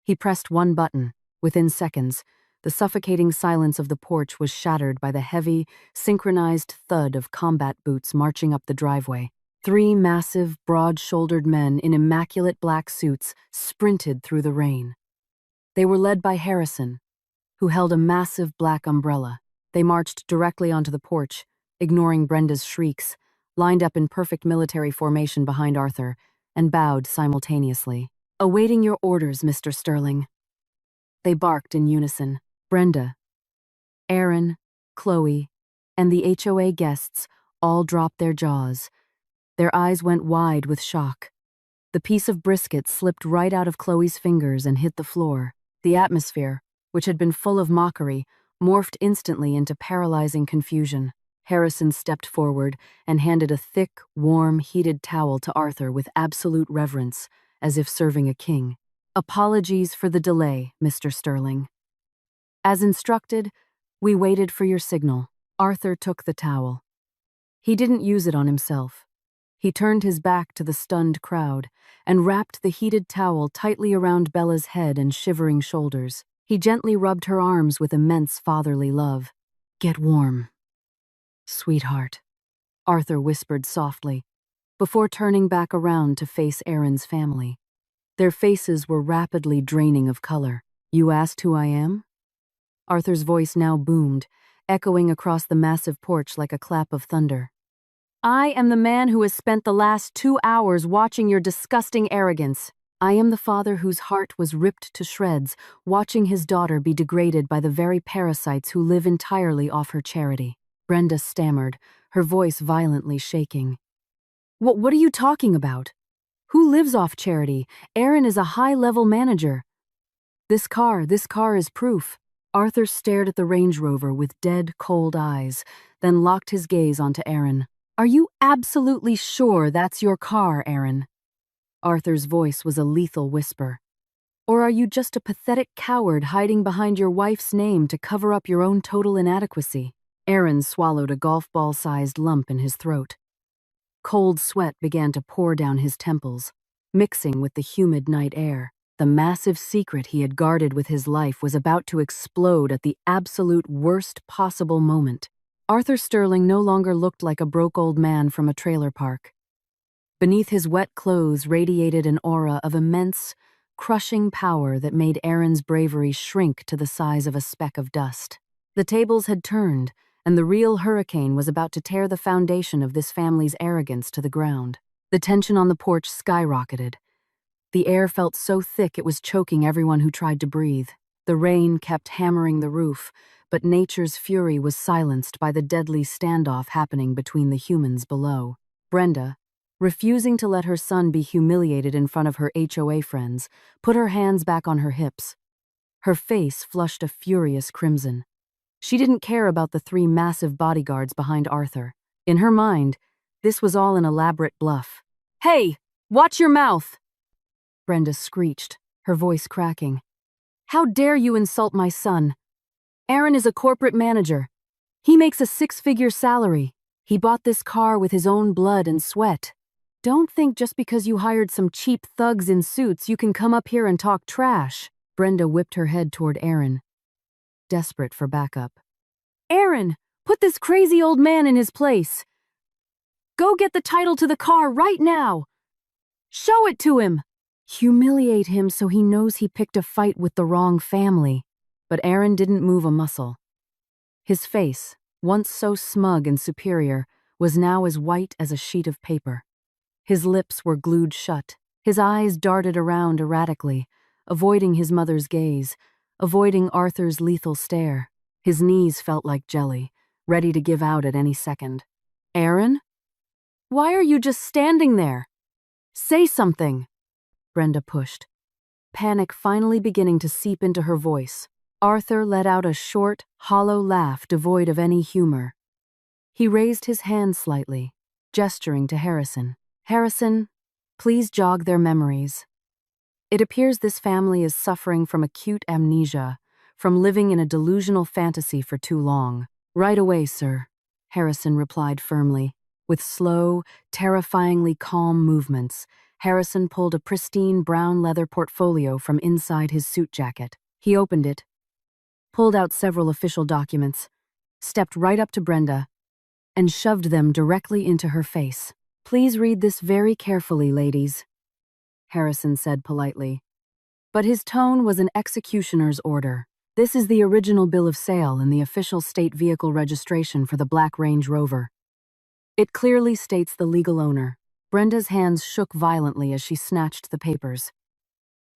He pressed one button. Within seconds, the suffocating silence of the porch was shattered by the heavy, synchronized thud of combat boots marching up the driveway. 3 massive, broad-shouldered men in immaculate black suits sprinted through the rain. They were led by Harrison, who held a massive black umbrella. They marched directly onto the porch, ignoring Brenda's shrieks, lined up in perfect military formation behind Arthur, and bowed simultaneously. Awaiting your orders, Mr. Sterling. They barked in unison. Brenda, Aaron, Chloe, and the HOA guests all dropped their jaws. Their eyes went wide with shock. The piece of brisket slipped right out of Chloe's fingers and hit the floor. The atmosphere, which had been full of mockery, morphed instantly into paralyzing confusion. Harrison stepped forward and handed a thick, warm, heated towel to Arthur with absolute reverence, as if serving a king. Apologies for the delay, Mr. Sterling. As instructed, we waited for your signal. Arthur took the towel. He didn't use it on himself. He turned his back to the stunned crowd and wrapped the heated towel tightly around Bella's head and shivering shoulders. He gently rubbed her arms with immense fatherly love. Get warm, sweetheart, Arthur whispered softly, before turning back around to face Aaron's family. Their faces were rapidly draining of color. You asked who I am? Arthur's voice now boomed, echoing across the massive porch like a clap of thunder. I am the man who has spent the last 2 hours watching your disgusting arrogance. I am the father whose heart was ripped to shreds, watching his daughter be degraded by the very parasites who live entirely off her charity. Brenda stammered, her voice violently shaking. What are you talking about? Who lives off charity? Aaron is a high-level manager. This car is proof. Arthur stared at the Range Rover with dead, cold eyes, then locked his gaze onto Aaron. Are you absolutely sure that's your car, Aaron? Arthur's voice was a lethal whisper. Or are you just a pathetic coward hiding behind your wife's name to cover up your own total inadequacy? Aaron swallowed a golf ball-sized lump in his throat. Cold sweat began to pour down his temples, mixing with the humid night air. The massive secret he had guarded with his life was about to explode at the absolute worst possible moment. Arthur Sterling no longer looked like a broke old man from a trailer park. Beneath his wet clothes radiated an aura of immense, crushing power that made Aaron's bravery shrink to the size of a speck of dust. The tables had turned, and the real hurricane was about to tear the foundation of this family's arrogance to the ground. The tension on the porch skyrocketed. The air felt so thick it was choking everyone who tried to breathe. The rain kept hammering the roof, but nature's fury was silenced by the deadly standoff happening between the humans below. Brenda, refusing to let her son be humiliated in front of her HOA friends, put her hands back on her hips. Her face flushed a furious crimson. She didn't care about the 3 massive bodyguards behind Arthur. In her mind, this was all an elaborate bluff. "Hey, watch your mouth!" Brenda screeched, her voice cracking. "How dare you insult my son? Aaron is a corporate manager. He makes a 6-figure salary. He bought this car with his own blood and sweat. Don't think just because you hired some cheap thugs in suits you can come up here and talk trash." Brenda whipped her head toward Aaron, desperate for backup. "Aaron, put this crazy old man in his place. Go get the title to the car right now. Show it to him. Humiliate him so he knows he picked a fight with the wrong family." But Aaron didn't move a muscle. His face, once so smug and superior, was now as white as a sheet of paper. His lips were glued shut. His eyes darted around erratically, avoiding his mother's gaze, avoiding Arthur's lethal stare. His knees felt like jelly, ready to give out at any second. "Aaron? Why are you just standing there? Say something!" Brenda pushed, panic finally beginning to seep into her voice. Arthur let out a short, hollow laugh devoid of any humor. He raised his hand slightly, gesturing to Harrison. "Harrison, please jog their memories. It appears this family is suffering from acute amnesia, from living in a delusional fantasy for too long." "Right away, sir," Harrison replied firmly. With slow, terrifyingly calm movements, Harrison pulled a pristine brown leather portfolio from inside his suit jacket. He opened it, pulled out several official documents, stepped right up to Brenda, and shoved them directly into her face. "Please read this very carefully, ladies," Harrison said politely. But his tone was an executioner's order. "This is the original bill of sale and the official state vehicle registration for the Black Range Rover. It clearly states the legal owner." Brenda's hands shook violently as she snatched the papers.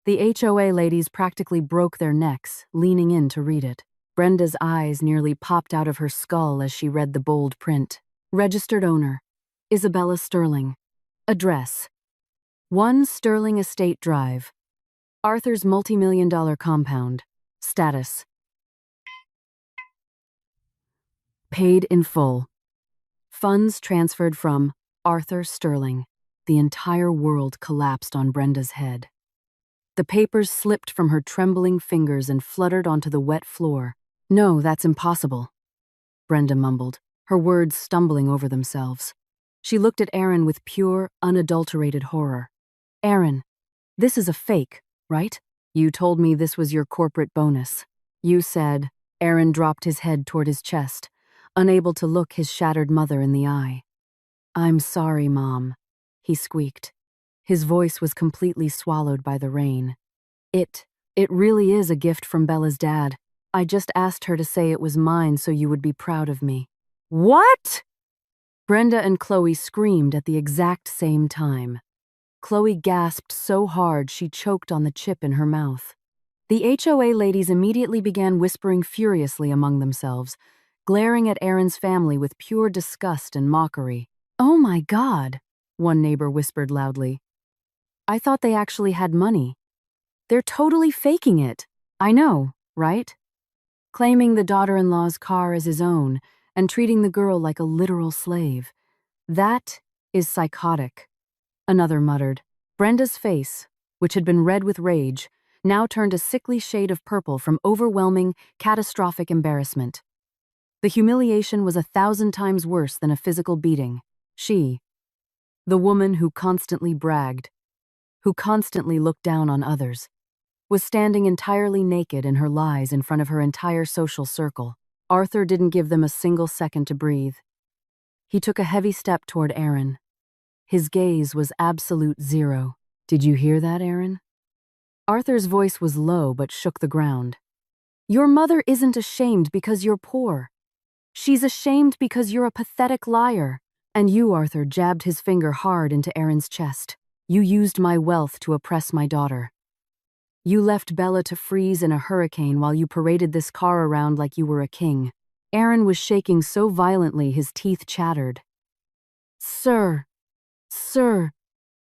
The HOA ladies practically broke their necks, leaning in to read it. Brenda's eyes nearly popped out of her skull as she read the bold print. Registered owner, Isabella Sterling. Address, 1 Sterling Estate Drive, Arthur's multi-million-dollar compound. Status, paid in full. Funds transferred from Arthur Sterling. The entire world collapsed on Brenda's head. The papers slipped from her trembling fingers and fluttered onto the wet floor. "No, that's impossible," Brenda mumbled, her words stumbling over themselves. She looked at Aaron with pure, unadulterated horror. "Aaron, this is a fake, right? You told me this was your corporate bonus. You said..." Aaron dropped his head toward his chest, unable to look his shattered mother in the eye. "I'm sorry, Mom," he squeaked. His voice was completely swallowed by the rain. It really is a gift from Bella's dad. I just asked her to say it was mine so you would be proud of me." "What?" Brenda and Chloe screamed at the exact same time. Chloe gasped so hard she choked on the chip in her mouth. The HOA ladies immediately began whispering furiously among themselves, glaring at Aaron's family with pure disgust and mockery. "Oh my God," one neighbor whispered loudly. "I thought they actually had money. They're totally faking it." "I know, right? Claiming the daughter-in-law's car as his own and treating the girl like a literal slave. That is psychotic," another muttered. Brenda's face, which had been red with rage, now turned a sickly shade of purple from overwhelming, catastrophic embarrassment. The humiliation was 1,000 times worse than a physical beating. She, the woman who constantly bragged, who constantly looked down on others, was standing entirely naked in her lies in front of her entire social circle. Arthur didn't give them a single second to breathe. He took a heavy step toward Aaron. His gaze was absolute zero. "Did you hear that, Aaron?" Arthur's voice was low but shook the ground. "Your mother isn't ashamed because you're poor. She's ashamed because you're a pathetic liar." And you, Arthur, jabbed his finger hard into Aaron's chest. "You used my wealth to oppress my daughter. You left Bella to freeze in a hurricane while you paraded this car around like you were a king." Aaron was shaking so violently his teeth chattered. Sir,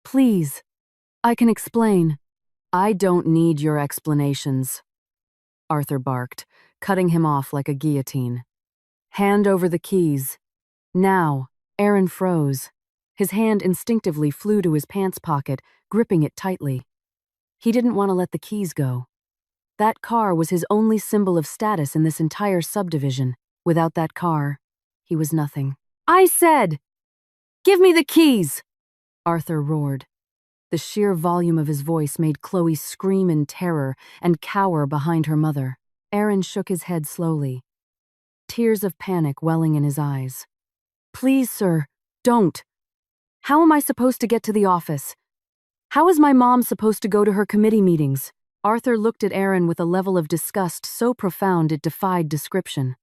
please, I can explain." "I don't need your explanations," Arthur barked, cutting him off like a guillotine. "Hand over the keys. Now." Aaron froze. His hand instinctively flew to his pants pocket, gripping it tightly. He didn't want to let the keys go. That car was his only symbol of status in this entire subdivision. Without that car, he was nothing. "I said, give me the keys!" Arthur roared. The sheer volume of his voice made Chloe scream in terror and cower behind her mother. Aaron shook his head slowly, tears of panic welling in his eyes. "Please, sir, don't. How am I supposed to get to the office? How is my mom supposed to go to her committee meetings?" Arthur looked at Aaron with a level of disgust so profound it defied description.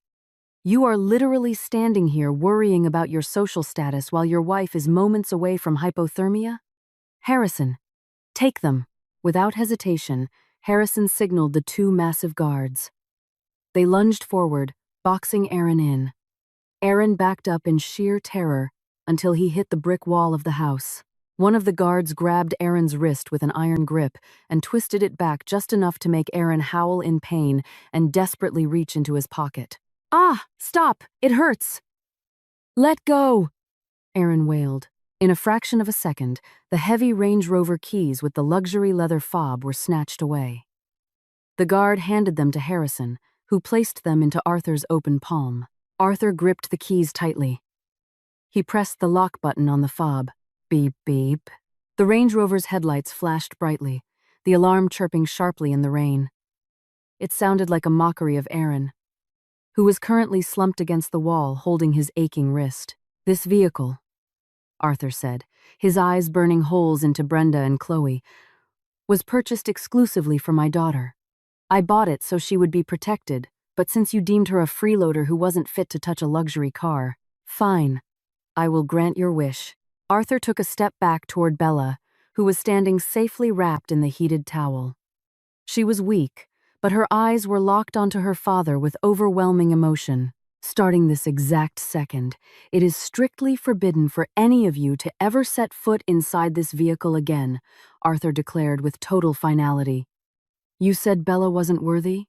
"You are literally standing here worrying about your social status while your wife is moments away from hypothermia? Harrison, take them." Without hesitation, Harrison signaled the two massive guards. They lunged forward, boxing Aaron in. Aaron backed up in sheer terror until he hit the brick wall of the house. One of the guards grabbed Aaron's wrist with an iron grip and twisted it back just enough to make Aaron howl in pain and desperately reach into his pocket. "Ah, stop! It hurts!" "Let go!" Aaron wailed. In a fraction of a second, the heavy Range Rover keys with the luxury leather fob were snatched away. The guard handed them to Harrison, who placed them into Arthur's open palm. Arthur gripped the keys tightly. He pressed the lock button on the fob. Beep, beep. The Range Rover's headlights flashed brightly, the alarm chirping sharply in the rain. It sounded like a mockery of Aaron, who was currently slumped against the wall holding his aching wrist. "This vehicle," Arthur said, his eyes burning holes into Brenda and Chloe, "was purchased exclusively for my daughter. I bought it so she would be protected, but since you deemed her a freeloader who wasn't fit to touch a luxury car, fine, I will grant your wish." Arthur took a step back toward Bella, who was standing safely wrapped in the heated towel. She was weak, but her eyes were locked onto her father with overwhelming emotion. "Starting this exact second, it is strictly forbidden for any of you to ever set foot inside this vehicle again," Arthur declared with total finality. "You said Bella wasn't worthy?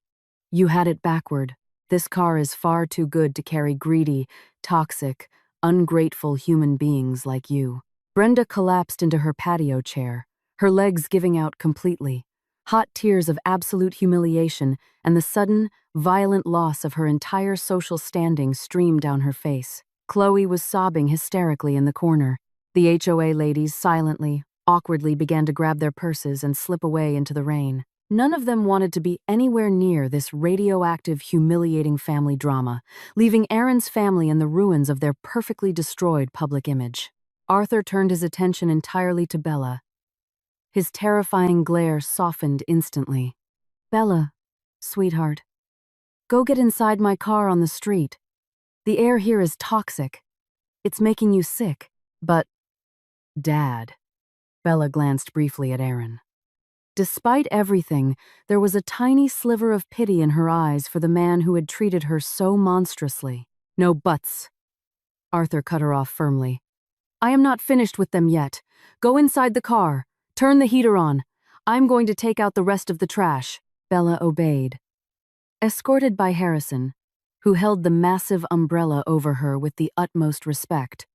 You had it backward. This car is far too good to carry greedy, toxic, ungrateful human beings like you." Brenda collapsed into her patio chair, her legs giving out completely. Hot tears of absolute humiliation and the sudden, violent loss of her entire social standing streamed down her face. Chloe was sobbing hysterically in the corner. The HOA ladies silently, awkwardly began to grab their purses and slip away into the rain. None of them wanted to be anywhere near this radioactive, humiliating family drama, leaving Aaron's family in the ruins of their perfectly destroyed public image. Arthur turned his attention entirely to Bella. His terrifying glare softened instantly. "Bella, sweetheart, go get inside my car on the street. The air here is toxic. It's making you sick." "But, Dad," Bella glanced briefly at Aaron. Despite everything, there was a tiny sliver of pity in her eyes for the man who had treated her so monstrously. "No buts," Arthur cut her off firmly. "I am not finished with them yet. Go inside the car. Turn the heater on. I'm going to take out the rest of the trash." Bella obeyed. Escorted by Harrison, who held the massive umbrella over her with the utmost respect,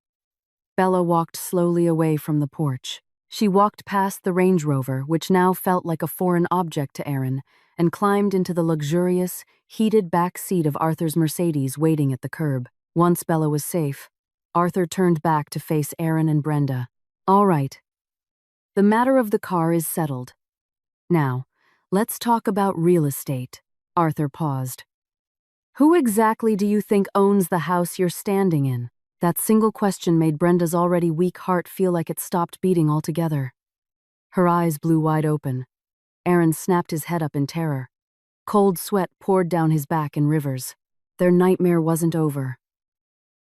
Bella walked slowly away from the porch. She walked past the Range Rover, which now felt like a foreign object to Erin, and climbed into the luxurious, heated back seat of Arthur's Mercedes waiting at the curb. Once Bella was safe, Arthur turned back to face Erin and Brenda. All right. The matter of the car is settled. Now, let's talk about real estate. Arthur paused. Who exactly do you think owns the house you're standing in? That single question made Brenda's already weak heart feel like it stopped beating altogether. Her eyes blew wide open. Erin snapped his head up in terror. Cold sweat poured down his back in rivers. Their nightmare wasn't over.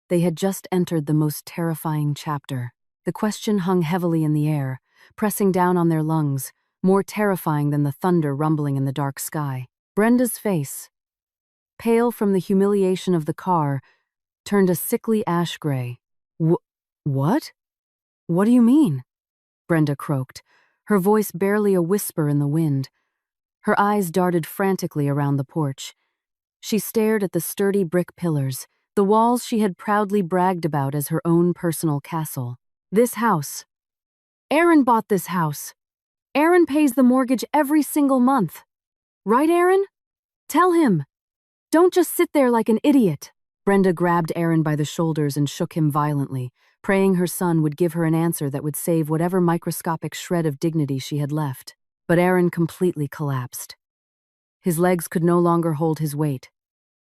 They had just entered the most terrifying chapter. The question hung heavily in the air, pressing down on their lungs, more terrifying than the thunder rumbling in the dark sky. Brenda's face, pale from the humiliation of the car, turned a sickly ash gray. What? What do you mean? Brenda croaked, her voice barely a whisper in the wind. Her eyes darted frantically around the porch. She stared at the sturdy brick pillars, the walls she had proudly bragged about as her own personal castle. This house. Erin bought this house. Erin pays the mortgage every single month. Right, Erin? Tell him. Don't just sit there like an idiot. Brenda grabbed Erin by the shoulders and shook him violently, praying her son would give her an answer that would save whatever microscopic shred of dignity she had left. But Erin completely collapsed. His legs could no longer hold his weight.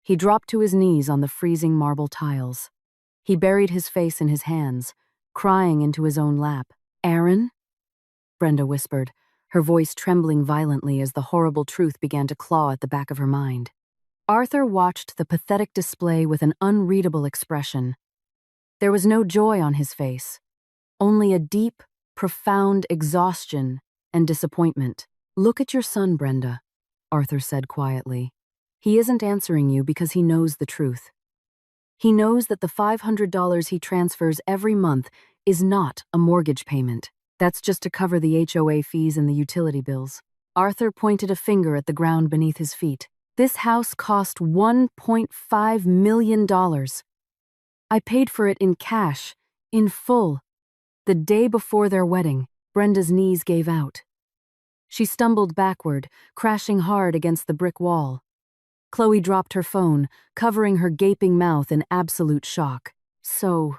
He dropped to his knees on the freezing marble tiles. He buried his face in his hands, crying into his own lap. Erin? Brenda whispered, her voice trembling violently as the horrible truth began to claw at the back of her mind. Arthur watched the pathetic display with an unreadable expression. There was no joy on his face, only a deep, profound exhaustion and disappointment. Look at your son, Brenda, Arthur said quietly. He isn't answering you because he knows the truth. He knows that the $500 he transfers every month is not a mortgage payment. That's just to cover the HOA fees and the utility bills. Arthur pointed a finger at the ground beneath his feet. This house cost $1.5 million. I paid for it in cash, in full. The day before their wedding, Brenda's knees gave out. She stumbled backward, crashing hard against the brick wall. Chloe dropped her phone, covering her gaping mouth in absolute shock. So,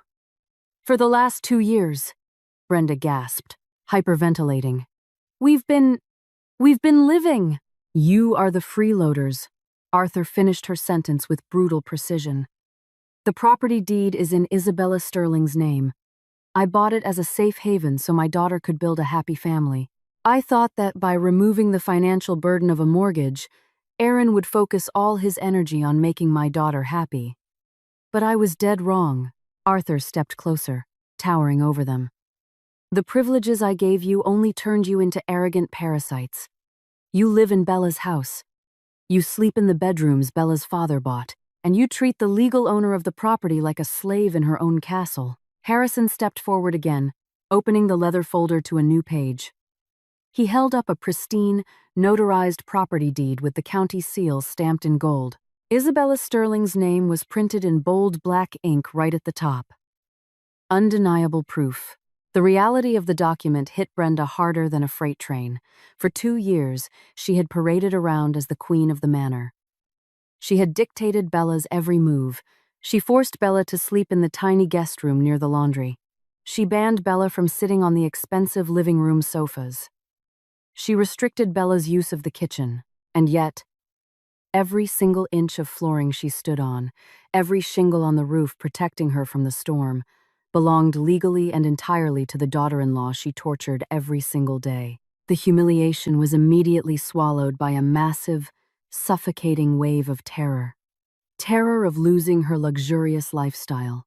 for the last 2 years, Brenda gasped, hyperventilating. We've been living. You are the freeloaders. Arthur finished her sentence with brutal precision. The property deed is in Isabella Sterling's name. I bought it as a safe haven so my daughter could build a happy family. I thought that by removing the financial burden of a mortgage, Erin would focus all his energy on making my daughter happy. But I was dead wrong. Arthur stepped closer, towering over them. The privileges I gave you only turned you into arrogant parasites. You live in Bella's house. You sleep in the bedrooms Bella's father bought, and you treat the legal owner of the property like a slave in her own castle. Harrison stepped forward again, opening the leather folder to a new page. He held up a pristine, notarized property deed with the county seal stamped in gold. Isabella Sterling's name was printed in bold black ink right at the top. Undeniable proof. The reality of the document hit Brenda harder than a freight train. For 2 years, she had paraded around as the queen of the manor. She had dictated Bella's every move. She forced Bella to sleep in the tiny guest room near the laundry. She banned Bella from sitting on the expensive living room sofas. She restricted Bella's use of the kitchen, and yet, every single inch of flooring she stood on, every shingle on the roof protecting her from the storm, belonged legally and entirely to the daughter-in-law she tortured every single day. The humiliation was immediately swallowed by a massive, suffocating wave of terror. Terror of losing her luxurious lifestyle.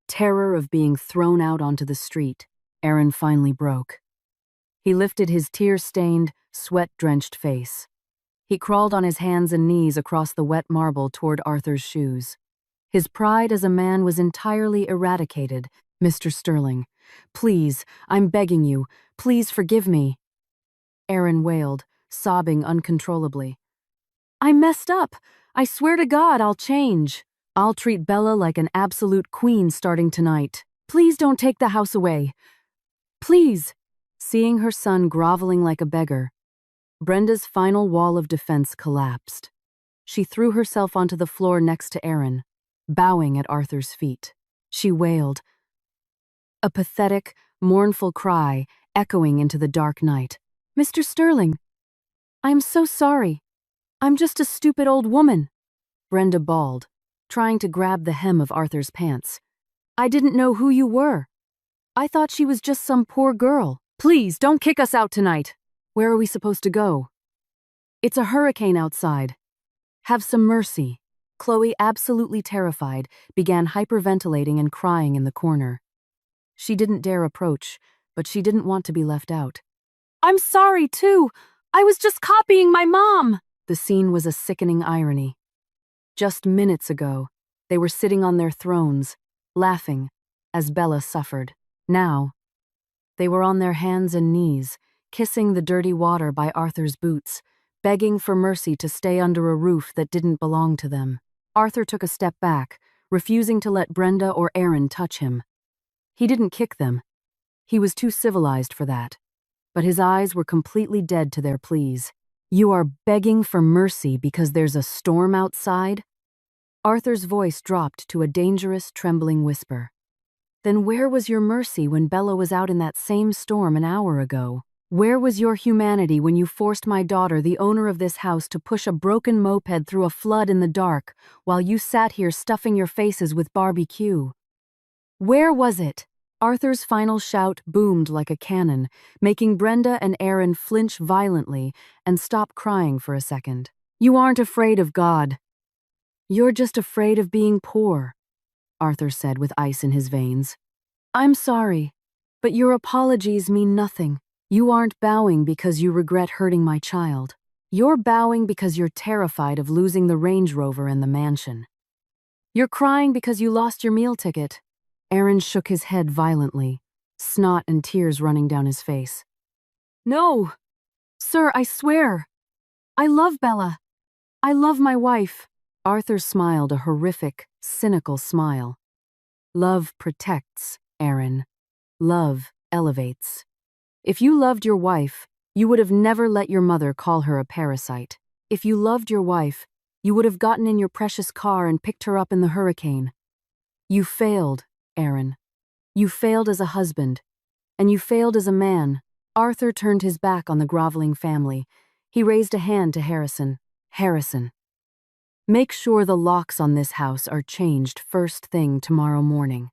Terror of being thrown out onto the street. Erin finally broke. He lifted his tear-stained, sweat-drenched face. He crawled on his hands and knees across the wet marble toward Arthur's shoes. His pride as a man was entirely eradicated. Mr. Sterling, please, I'm begging you, please forgive me. Erin wailed, sobbing uncontrollably. I messed up. I swear to God I'll change. I'll treat Bella like an absolute queen starting tonight. Please don't take the house away. Please. Seeing her son groveling like a beggar, Brenda's final wall of defense collapsed. She threw herself onto the floor next to Aaron, bowing at Arthur's feet. She wailed, a pathetic, mournful cry echoing into the dark night. "Mr. Sterling, I am so sorry. I'm just a stupid old woman," Brenda bawled, trying to grab the hem of Arthur's pants. "I didn't know who you were. I thought she was just some poor girl. Please, don't kick us out tonight. Where are we supposed to go? It's a hurricane outside. Have some mercy." Chloe, absolutely terrified, began hyperventilating and crying in the corner. She didn't dare approach, but she didn't want to be left out. "I'm sorry, too. I was just copying my mom." The scene was a sickening irony. Just minutes ago, they were sitting on their thrones, laughing, as Bella suffered. Now, they were on their hands and knees, kissing the dirty water by Arthur's boots, begging for mercy to stay under a roof that didn't belong to them. Arthur took a step back, refusing to let Brenda or Aaron touch him. He didn't kick them. He was too civilized for that. But his eyes were completely dead to their pleas. "You are begging for mercy because there's a storm outside?" Arthur's voice dropped to a dangerous, trembling whisper. "Then where was your mercy when Bella was out in that same storm an hour ago? Where was your humanity when you forced my daughter, the owner of this house, to push a broken moped through a flood in the dark while you sat here stuffing your faces with barbecue? Where was it?" Arthur's final shout boomed like a cannon, making Brenda and Aaron flinch violently and stop crying for a second. "You aren't afraid of God. You're just afraid of being poor," Arthur said with ice in his veins. "I'm sorry, but your apologies mean nothing. You aren't bowing because you regret hurting my child. You're bowing because you're terrified of losing the Range Rover and the mansion. You're crying because you lost your meal ticket." Aaron shook his head violently, snot and tears running down his face. "No, sir, I swear. I love Bella. I love my wife." Arthur smiled a horrific, cynical smile. "Love protects, Aaron. Love elevates. If you loved your wife, you would have never let your mother call her a parasite. If you loved your wife, you would have gotten in your precious car and picked her up in the hurricane. You failed, Aaron. You failed as a husband, and you failed as a man." Arthur turned his back on the groveling family. He raised a hand to Harrison. "Harrison, make sure the locks on this house are changed first thing tomorrow morning."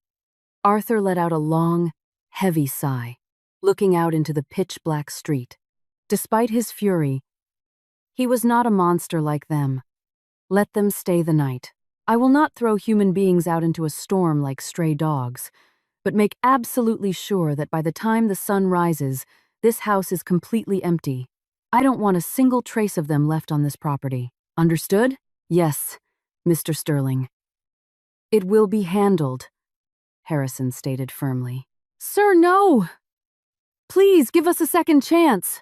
Arthur let out a long, heavy sigh, looking out into the pitch-black street. Despite his fury, he was not a monster like them. Let them stay the night. I will not throw human beings out into a storm like stray dogs, but make absolutely sure that by the time the sun rises, this house is completely empty. I don't want a single trace of them left on this property. Understood? Yes, Mr. Sterling. "It will be handled," Harrison stated firmly. "Sir, no! Please give us a second chance!"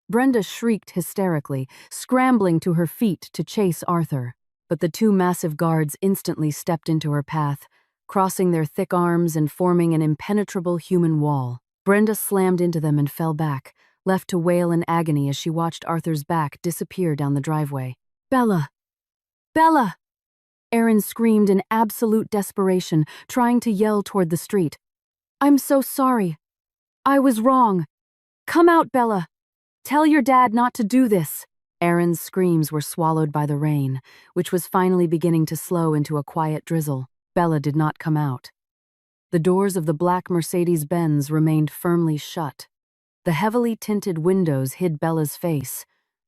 Brenda shrieked hysterically, scrambling to her feet to chase Arthur. But the two massive guards instantly stepped into her path, crossing their thick arms and forming an impenetrable human wall. Brenda slammed into them and fell back, left to wail in agony as she watched Arthur's back disappear down the driveway. "Bella! Bella!" Aaron screamed in absolute desperation, trying to yell toward the street. "I'm so sorry. I was wrong. Come out, Bella. Tell your dad not to do this." Aaron's screams were swallowed by the rain, which was finally beginning to slow into a quiet drizzle. Bella did not come out. The doors of the black Mercedes-Benz remained firmly shut. The heavily tinted windows hid Bella's face,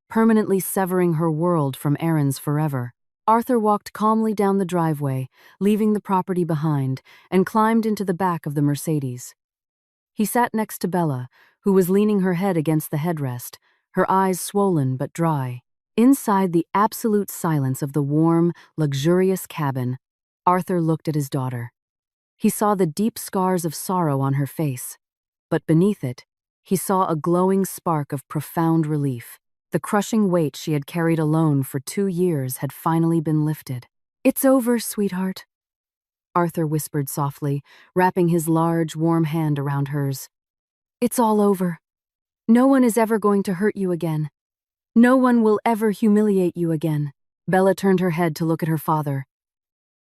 permanently severing her world from Aaron's forever. Arthur walked calmly down the driveway, leaving the property behind, and climbed into the back of the Mercedes. He sat next to Bella, who was leaning her head against the headrest, her eyes swollen but dry. Inside the absolute silence of the warm, luxurious cabin, Arthur looked at his daughter. He saw the deep scars of sorrow on her face, but beneath it, he saw a glowing spark of profound relief. The crushing weight she had carried alone for 2 years had finally been lifted. "It's over, sweetheart," Arthur whispered softly, wrapping his large, warm hand around hers. "It's all over. No one is ever going to hurt you again. No one will ever humiliate you again. Bella turned her head to look at her father,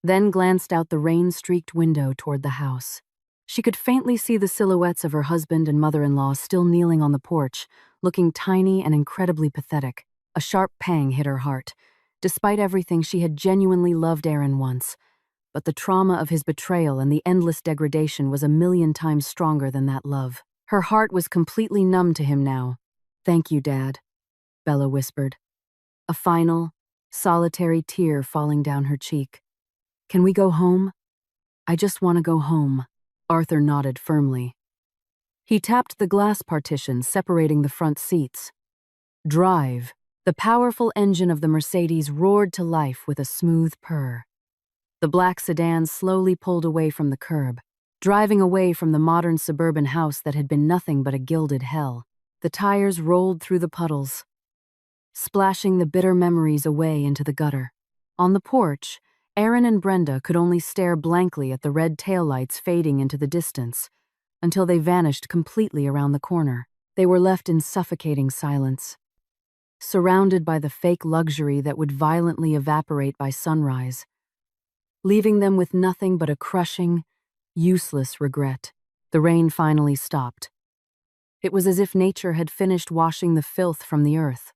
then glanced out the rain-streaked window toward the house. She could faintly see the silhouettes of her husband and mother-in-law still kneeling on the porch, looking tiny and incredibly pathetic. A sharp pang hit her heart. Despite everything, she had genuinely loved Aaron once, but the trauma of his betrayal and the endless degradation was a million times stronger than that love. Her heart was completely numb to him now. "Thank you, Dad," Bella whispered, a final, solitary tear falling down her cheek. "Can we go home? I just want to go home." Arthur nodded firmly. He tapped the glass partition separating the front seats. "Drive." The powerful engine of the Mercedes roared to life with a smooth purr. The black sedan slowly pulled away from the curb, driving away from the modern suburban house that had been nothing but a gilded hell. The tires rolled through the puddles, splashing the bitter memories away into the gutter. On the porch, Aaron and Brenda could only stare blankly at the red taillights fading into the distance until they vanished completely around the corner. They were left in suffocating silence, surrounded by the fake luxury that would violently evaporate by sunrise, leaving them with nothing but a crushing, useless regret. The rain finally stopped. It was as if nature had finished washing the filth from the earth,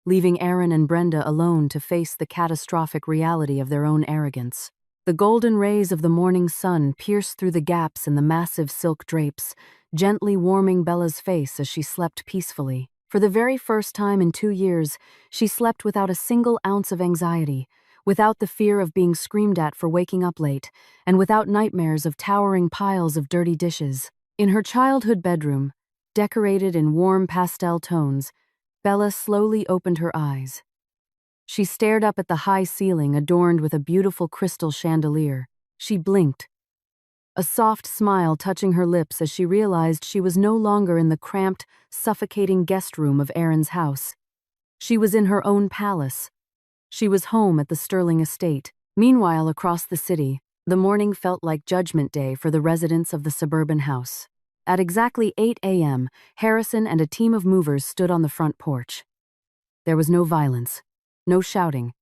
leaving Aaron and Brenda alone to face the catastrophic reality of their own arrogance. The golden rays of the morning sun pierced through the gaps in the massive silk drapes, gently warming Bella's face as she slept peacefully. For the very first time in 2 years, she slept without a single ounce of anxiety, without the fear of being screamed at for waking up late, and without nightmares of towering piles of dirty dishes. In her childhood bedroom, decorated in warm pastel tones, Bella slowly opened her eyes. She stared up at the high ceiling adorned with a beautiful crystal chandelier. She blinked, a soft smile touching her lips as she realized she was no longer in the cramped, suffocating guest room of Aaron's house. She was in her own palace. She was home at the Sterling estate. Meanwhile, across the city, the morning felt like Judgment Day for the residents of the suburban house. At exactly 8 a.m., Harrison and a team of movers stood on the front porch. There was no violence, no shouting,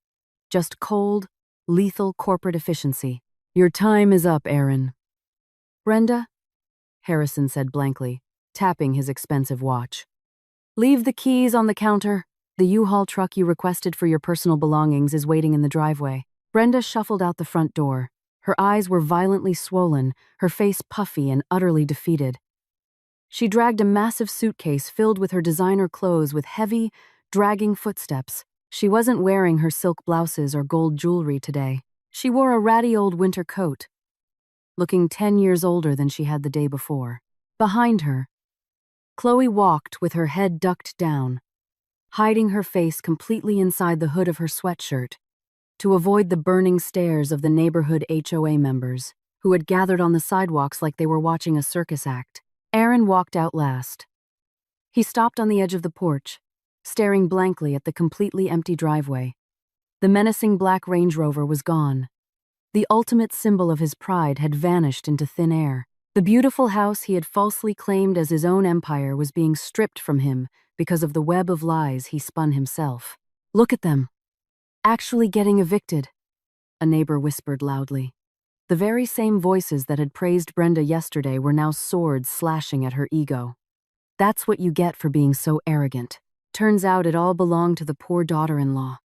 just cold, lethal corporate efficiency. "Your time is up, Aaron." "Brenda?" Harrison said blankly, tapping his expensive watch. "Leave the keys on the counter. The U-Haul truck you requested for your personal belongings is waiting in the driveway." Brenda shuffled out the front door. Her eyes were violently swollen, her face puffy and utterly defeated. She dragged a massive suitcase filled with her designer clothes with heavy, dragging footsteps. She wasn't wearing her silk blouses or gold jewelry today. She wore a ratty old winter coat, looking 10 years older than she had the day before. Behind her, Chloe walked with her head ducked down, hiding her face completely inside the hood of her sweatshirt to avoid the burning stares of the neighborhood HOA members, who had gathered on the sidewalks like they were watching a circus act. Aaron walked out last. He stopped on the edge of the porch, staring blankly at the completely empty driveway. The menacing black Range Rover was gone. The ultimate symbol of his pride had vanished into thin air. The beautiful house he had falsely claimed as his own empire was being stripped from him because of the web of lies he spun himself. "Look at them. Actually getting evicted," a neighbor whispered loudly. The very same voices that had praised Brenda yesterday were now swords slashing at her ego. "That's what you get for being so arrogant." Turns out it all belonged to the poor daughter-in-law.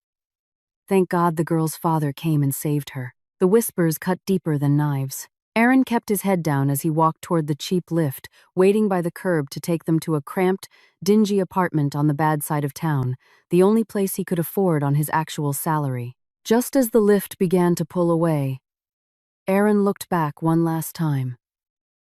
Thank God the girl's father came and saved her. The whispers cut deeper than knives. Aaron kept his head down as he walked toward the cheap lift, waiting by the curb to take them to a cramped, dingy apartment on the bad side of town, the only place he could afford on his actual salary. Just as the lift began to pull away, Aaron looked back one last time.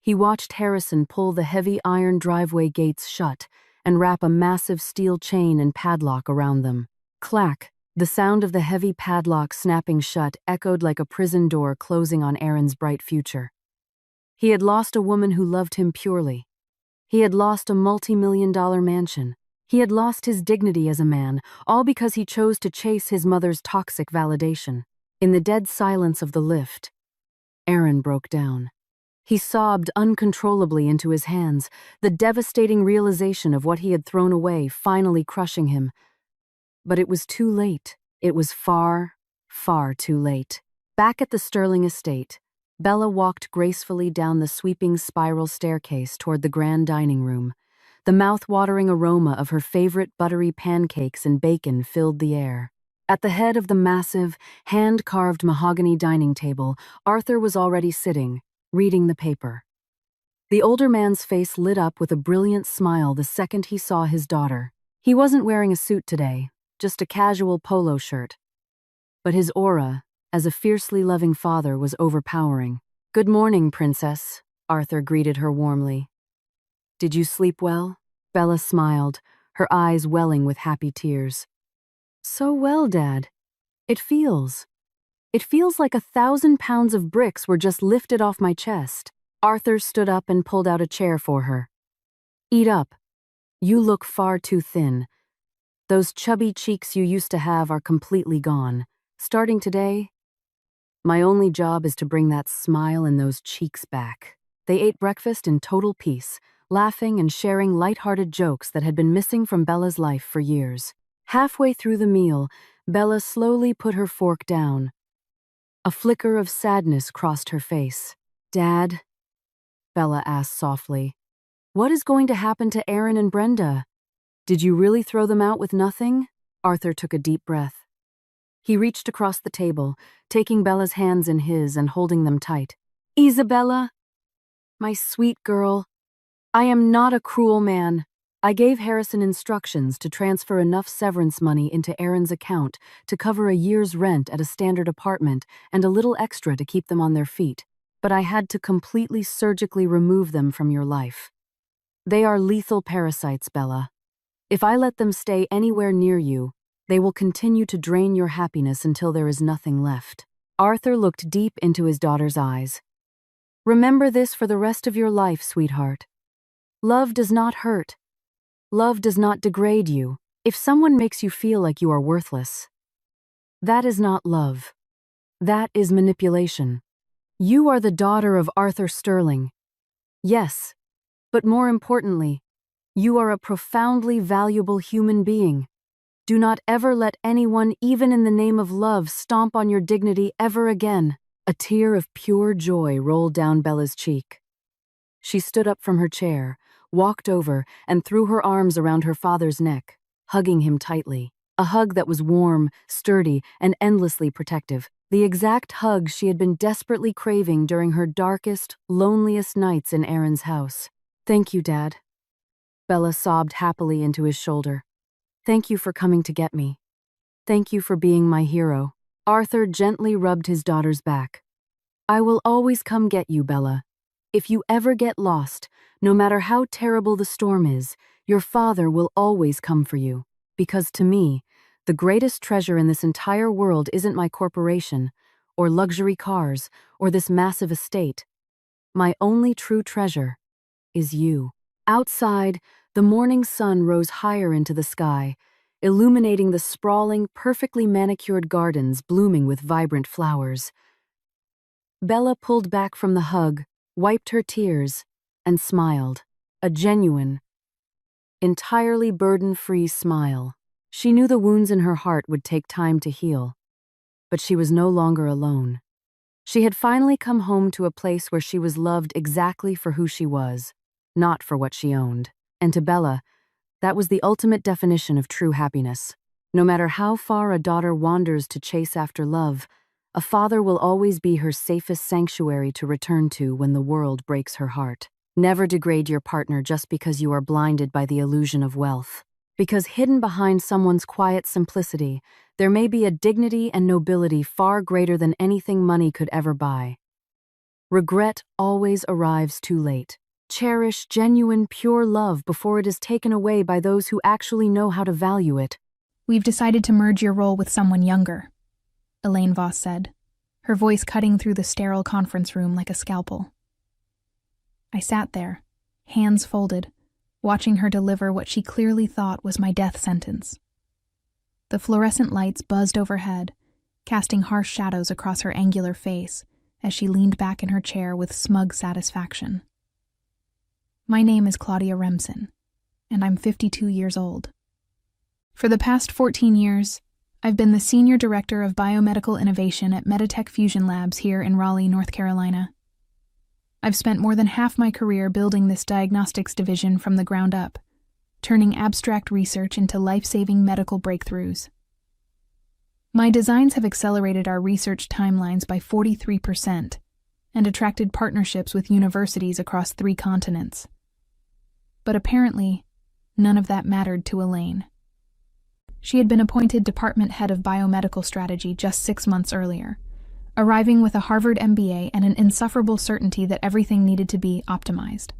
He watched Harrison pull the heavy iron driveway gates shut and wrap a massive steel chain and padlock around them. Clack! The sound of the heavy padlock snapping shut echoed like a prison door closing on Aaron's bright future. He had lost a woman who loved him purely. He had lost a multi-million-dollar mansion. He had lost his dignity as a man, all because he chose to chase his mother's toxic validation. In the dead silence of the lift, Aaron broke down. He sobbed uncontrollably into his hands, the devastating realization of what he had thrown away finally crushing him. But it was too late. It was far, far too late. Back at the Sterling estate, Bella walked gracefully down the sweeping spiral staircase toward the grand dining room. The mouth-watering aroma of her favorite buttery pancakes and bacon filled the air. At the head of the massive, hand-carved mahogany dining table, Arthur was already sitting, reading the paper. The older man's face lit up with a brilliant smile the second he saw his daughter. He wasn't wearing a suit today, just a casual polo shirt. But his aura, as a fiercely loving father, was overpowering. "Good morning, Princess," Arthur greeted her warmly. "Did you sleep well?" Bella smiled, her eyes welling with happy tears. "So well, Dad. It feels like 1,000 pounds of bricks were just lifted off my chest." Arthur stood up and pulled out a chair for her. "Eat up. You look far too thin. Those chubby cheeks you used to have are completely gone. Starting today, my only job is to bring that smile and those cheeks back." They ate breakfast in total peace, laughing and sharing light-hearted jokes that had been missing from Bella's life for years. Halfway through the meal, Bella slowly put her fork down. A flicker of sadness crossed her face. "Dad," Bella asked softly, "what is going to happen to Aaron and Brenda? Did you really throw them out with nothing?" Arthur took a deep breath. He reached across the table, taking Bella's hands in his and holding them tight. "Isabella, my sweet girl, I am not a cruel man. I gave Harrison instructions to transfer enough severance money into Aaron's account to cover a year's rent at a standard apartment and a little extra to keep them on their feet, but I had to completely surgically remove them from your life. They are lethal parasites, Bella. If I let them stay anywhere near you, they will continue to drain your happiness until there is nothing left." Arthur looked deep into his daughter's eyes. "Remember this for the rest of your life, sweetheart. Love does not hurt. Love does not degrade you. If someone makes you feel like you are worthless, that is not love. That is manipulation. You are the daughter of Arthur Sterling. Yes, but more importantly, you are a profoundly valuable human being. Do not ever let anyone, even in the name of love, stomp on your dignity ever again." A tear of pure joy rolled down Bella's cheek. She stood up from her chair, walked over, and threw her arms around her father's neck, hugging him tightly. A hug that was warm, sturdy, and endlessly protective. The exact hug she had been desperately craving during her darkest, loneliest nights in Aaron's house. "Thank you, Dad." Bella sobbed happily into his shoulder. "Thank you for coming to get me. Thank you for being my hero." Arthur gently rubbed his daughter's back. "I will always come get you, Bella. If you ever get lost, no matter how terrible the storm is, your father will always come for you. Because to me, the greatest treasure in this entire world isn't my corporation, or luxury cars, or this massive estate. My only true treasure is you." Outside, the morning sun rose higher into the sky, illuminating the sprawling, perfectly manicured gardens blooming with vibrant flowers. Bella pulled back from the hug, wiped her tears, and smiled. A genuine, entirely burden-free smile. She knew the wounds in her heart would take time to heal, but she was no longer alone. She had finally come home to a place where she was loved exactly for who she was, not for what she owned. And to Bella, that was the ultimate definition of true happiness. No matter how far a daughter wanders to chase after love, a father will always be her safest sanctuary to return to when the world breaks her heart. Never degrade your partner just because you are blinded by the illusion of wealth. Because hidden behind someone's quiet simplicity, there may be a dignity and nobility far greater than anything money could ever buy. Regret always arrives too late. Cherish genuine, pure love before it is taken away by those who actually know how to value it. "We've decided to merge your role with someone younger," Elaine Voss said, her voice cutting through the sterile conference room like a scalpel. I sat there, hands folded, watching her deliver what she clearly thought was my death sentence. The fluorescent lights buzzed overhead, casting harsh shadows across her angular face as she leaned back in her chair with smug satisfaction. My name is Claudia Remsen, and I'm 52 years old. For the past 14 years, I've been the Senior Director of Biomedical Innovation at Meditech Fusion Labs here in Raleigh, North Carolina. I've spent more than half my career building this diagnostics division from the ground up, turning abstract research into life-saving medical breakthroughs. My designs have accelerated our research timelines by 43% and attracted partnerships with universities across 3 continents. But apparently, none of that mattered to Elaine. She had been appointed department head of biomedical strategy just 6 months earlier, arriving with a Harvard MBA and an insufferable certainty that everything needed to be optimized.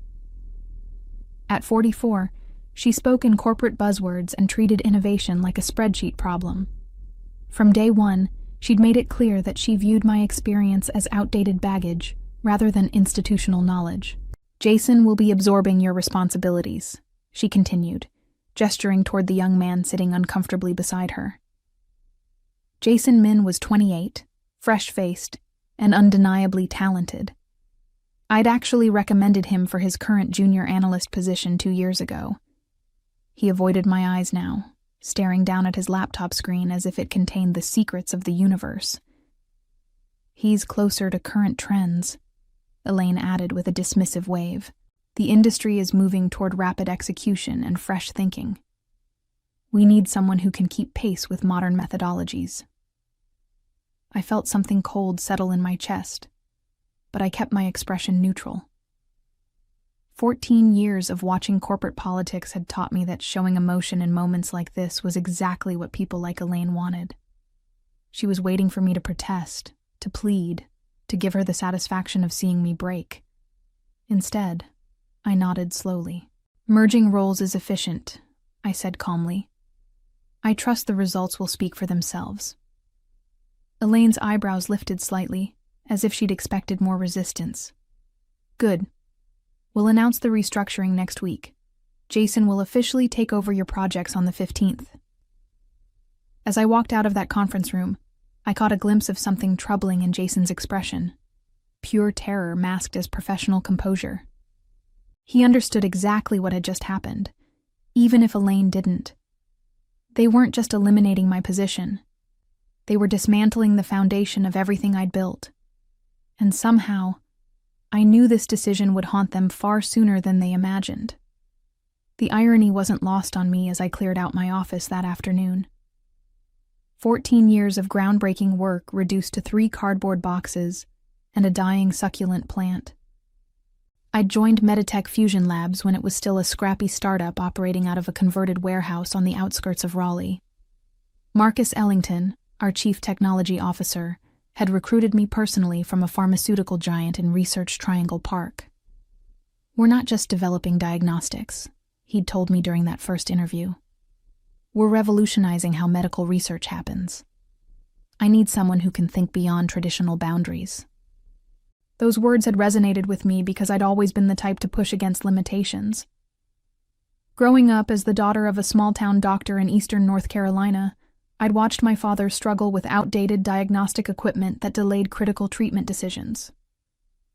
At 44, she spoke in corporate buzzwords and treated innovation like a spreadsheet problem. From day one, she'd made it clear that she viewed my experience as outdated baggage rather than institutional knowledge. Jason will be absorbing your responsibilities, she continued, gesturing toward the young man sitting uncomfortably beside her. Jason Min was 28, fresh-faced, and undeniably talented. I'd actually recommended him for his current junior analyst position 2 years ago. He avoided my eyes now, staring down at his laptop screen as if it contained the secrets of the universe. He's closer to current trends, Elaine added with a dismissive wave. The industry is moving toward rapid execution and fresh thinking. We need someone who can keep pace with modern methodologies. I felt something cold settle in my chest, but I kept my expression neutral. 14 years of watching corporate politics had taught me that showing emotion in moments like this was exactly what people like Elaine wanted. She was waiting for me to protest, to plead, to give her the satisfaction of seeing me break. Instead, I nodded slowly. Merging roles is efficient, I said calmly. I trust the results will speak for themselves. Elaine's eyebrows lifted slightly, as if she'd expected more resistance. Good. We'll announce the restructuring next week. Jason will officially take over your projects on the 15th. As I walked out of that conference room, I caught a glimpse of something troubling in Jason's expression. Pure terror masked as professional composure. He understood exactly what had just happened, even if Elaine didn't. They weren't just eliminating my position. They were dismantling the foundation of everything I'd built. And somehow, I knew this decision would haunt them far sooner than they imagined. The irony wasn't lost on me as I cleared out my office that afternoon. 14 years of groundbreaking work reduced to 3 cardboard boxes and a dying succulent plant. I'd joined Meditech Fusion Labs when it was still a scrappy startup operating out of a converted warehouse on the outskirts of Raleigh. Marcus Ellington, our chief technology officer, had recruited me personally from a pharmaceutical giant in Research Triangle Park. We're not just developing diagnostics, he'd told me during that first interview. We're revolutionizing how medical research happens. I need someone who can think beyond traditional boundaries. Those words had resonated with me because I'd always been the type to push against limitations. Growing up as the daughter of a small-town doctor in eastern North Carolina, I'd watched my father struggle with outdated diagnostic equipment that delayed critical treatment decisions.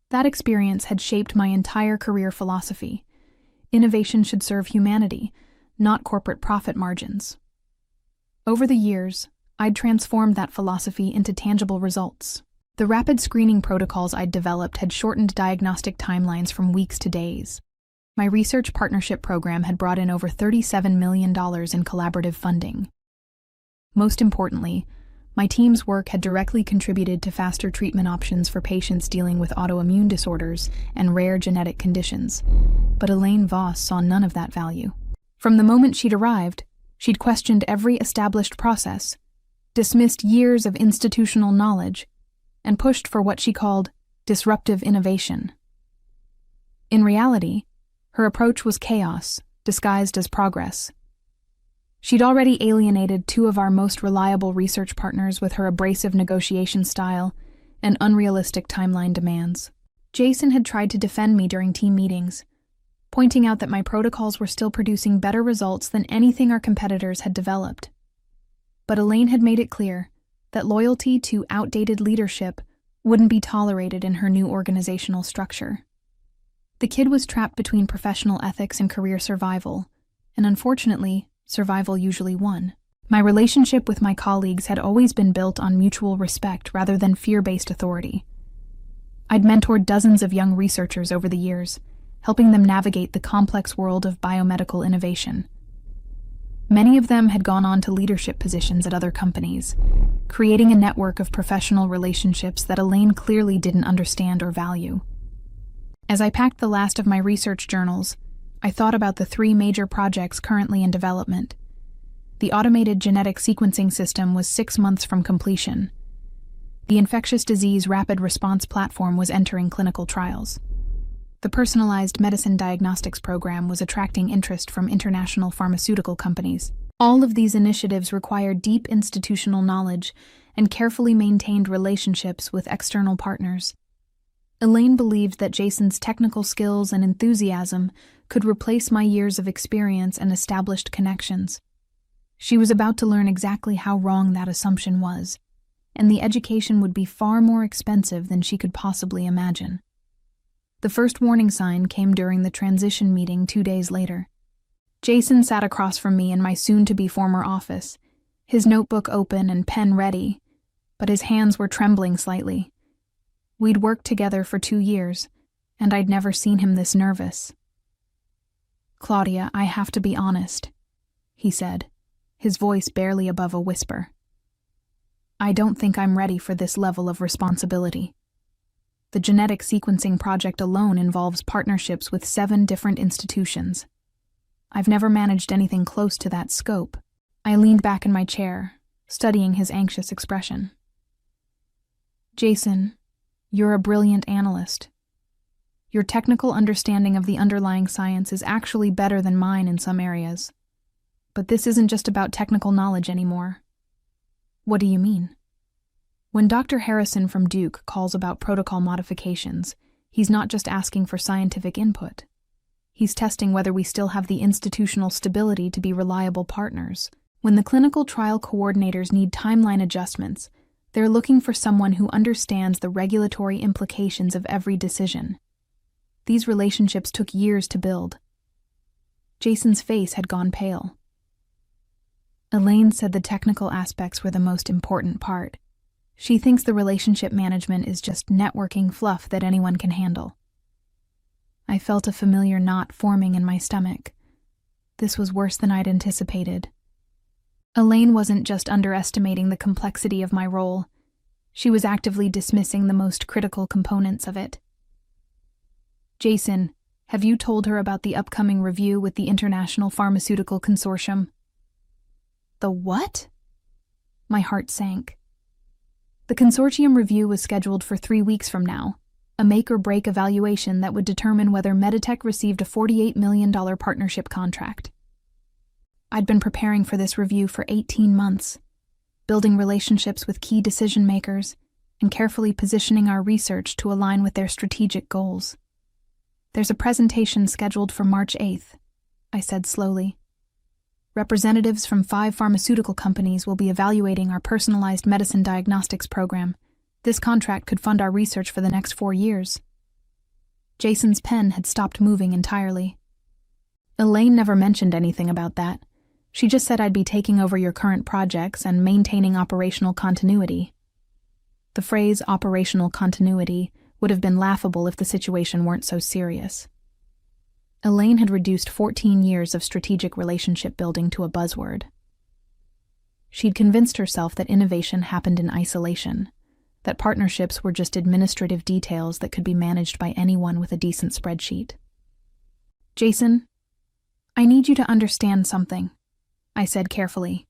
That experience had shaped my entire career philosophy. Innovation should serve humanity, not corporate profit margins. Over the years, I'd transformed that philosophy into tangible results. The rapid screening protocols I'd developed had shortened diagnostic timelines from weeks to days. My research partnership program had brought in over $37 million in collaborative funding. Most importantly, my team's work had directly contributed to faster treatment options for patients dealing with autoimmune disorders and rare genetic conditions. But Elaine Voss saw none of that value. From the moment she'd arrived, she'd questioned every established process, dismissed years of institutional knowledge, and pushed for what she called disruptive innovation. In reality, her approach was chaos, disguised as progress. She'd already alienated 2 of our most reliable research partners with her abrasive negotiation style and unrealistic timeline demands. Jason had tried to defend me during team meetings, pointing out that my protocols were still producing better results than anything our competitors had developed. But Elaine had made it clear that loyalty to outdated leadership wouldn't be tolerated in her new organizational structure. The kid was trapped between professional ethics and career survival, and unfortunately, survival usually won. My relationship with my colleagues had always been built on mutual respect rather than fear-based authority. I'd mentored dozens of young researchers over the years, helping them navigate the complex world of biomedical innovation. Many of them had gone on to leadership positions at other companies, creating a network of professional relationships that Elaine clearly didn't understand or value. As I packed the last of my research journals, I thought about the 3 major projects currently in development. The automated genetic sequencing system was 6 months from completion. The infectious disease rapid response platform was entering clinical trials. The personalized medicine diagnostics program was attracting interest from international pharmaceutical companies. All of these initiatives required deep institutional knowledge and carefully maintained relationships with external partners. Elaine believed that Jason's technical skills and enthusiasm could replace my years of experience and established connections. She was about to learn exactly how wrong that assumption was, and the education would be far more expensive than she could possibly imagine. The first warning sign came during the transition meeting 2 days later. Jason sat across from me in my soon-to-be former office, his notebook open and pen ready, but his hands were trembling slightly. We'd worked together for 2 years, and I'd never seen him this nervous. "Claudia, I have to be honest," he said, his voice barely above a whisper. "I don't think I'm ready for this level of responsibility. The genetic sequencing project alone involves partnerships with 7 different institutions. I've never managed anything close to that scope." I leaned back in my chair, studying his anxious expression. "Jason, you're a brilliant analyst. Your technical understanding of the underlying science is actually better than mine in some areas. But this isn't just about technical knowledge anymore." "What do you mean?" "When Dr. Harrison from Duke calls about protocol modifications, he's not just asking for scientific input. He's testing whether we still have the institutional stability to be reliable partners. When the clinical trial coordinators need timeline adjustments, they're looking for someone who understands the regulatory implications of every decision. These relationships took years to build." Jason's face had gone pale. "Elaine said the technical aspects were the most important part. She thinks the relationship management is just networking fluff that anyone can handle." I felt a familiar knot forming in my stomach. This was worse than I'd anticipated. Elaine wasn't just underestimating the complexity of my role. She was actively dismissing the most critical components of it. "Jason, have you told her about the upcoming review with the International Pharmaceutical Consortium?" "The what?" My heart sank. The consortium review was scheduled for 3 weeks from now, a make-or-break evaluation that would determine whether Meditech received a $48 million partnership contract. I'd been preparing for this review for 18 months, building relationships with key decision-makers and carefully positioning our research to align with their strategic goals. "There's a presentation scheduled for March 8th, I said slowly. "Representatives from 5 pharmaceutical companies will be evaluating our personalized medicine diagnostics program. This contract could fund our research for the next 4 years." Jason's pen had stopped moving entirely. "Elaine never mentioned anything about that. She just said I'd be taking over your current projects and maintaining operational continuity." The phrase operational continuity would have been laughable if the situation weren't so serious. Elaine had reduced 14 years of strategic relationship building to a buzzword. She'd convinced herself that innovation happened in isolation, that partnerships were just administrative details that could be managed by anyone with a decent spreadsheet. "Jason, I need you to understand something," I said carefully.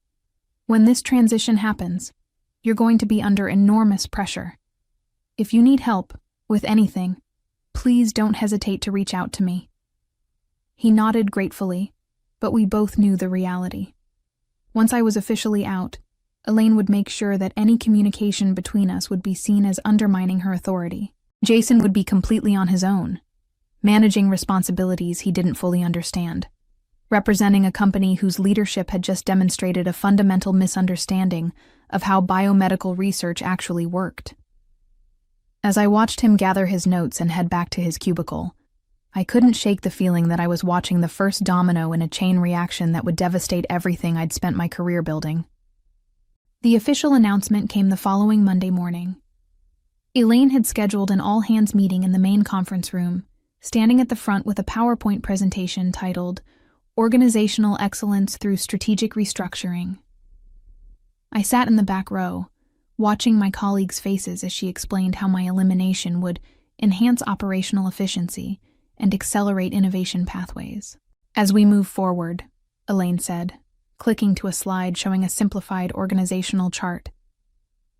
"When this transition happens, you're going to be under enormous pressure. If you need help with anything, please don't hesitate to reach out to me." He nodded gratefully, but we both knew the reality. Once I was officially out, Elaine would make sure that any communication between us would be seen as undermining her authority. Jason would be completely on his own, managing responsibilities he didn't fully understand, representing a company whose leadership had just demonstrated a fundamental misunderstanding of how biomedical research actually worked. As I watched him gather his notes and head back to his cubicle, I couldn't shake the feeling that I was watching the first domino in a chain reaction that would devastate everything I'd spent my career building. The official announcement came the following Monday morning. Elaine had scheduled an all-hands meeting in the main conference room, standing at the front with a PowerPoint presentation titled Organizational Excellence Through Strategic Restructuring. I sat in the back row, watching my colleagues' faces as she explained how my elimination would enhance operational efficiency and accelerate innovation pathways. As we move forward, Elaine said, clicking to a slide showing a simplified organizational chart,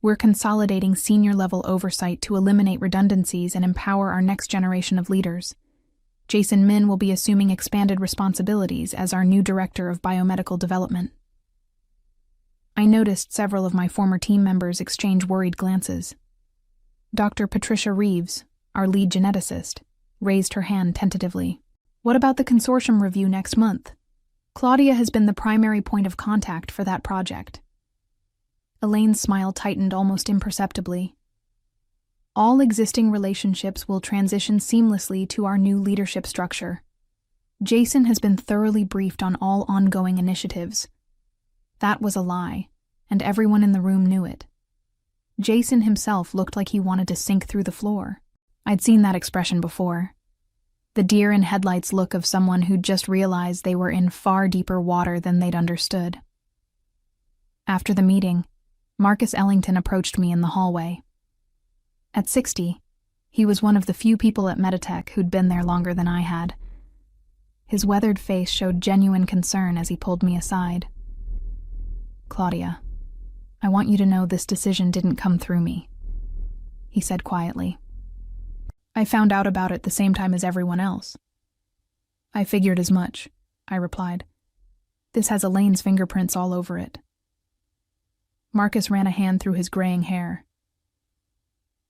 we're consolidating senior-level oversight to eliminate redundancies and empower our next generation of leaders. Jason Min will be assuming expanded responsibilities as our new Director of Biomedical Development. I noticed several of my former team members exchange worried glances. Dr. Patricia Reeves, our lead geneticist, raised her hand tentatively. What about the consortium review next month? Claudia has been the primary point of contact for that project. Elaine's smile tightened almost imperceptibly. All existing relationships will transition seamlessly to our new leadership structure. Jason has been thoroughly briefed on all ongoing initiatives. That was a lie, and everyone in the room knew it. Jason himself looked like he wanted to sink through the floor. I'd seen that expression before. The deer-in-headlights look of someone who'd just realized they were in far deeper water than they'd understood. After the meeting, Marcus Ellington approached me in the hallway. At 60, he was one of the few people at Meditech who'd been there longer than I had. His weathered face showed genuine concern as he pulled me aside. Claudia, I want you to know this decision didn't come through me, he said quietly. I found out about it the same time as everyone else. I figured as much, I replied. This has Elaine's fingerprints all over it. Marcus ran a hand through his graying hair.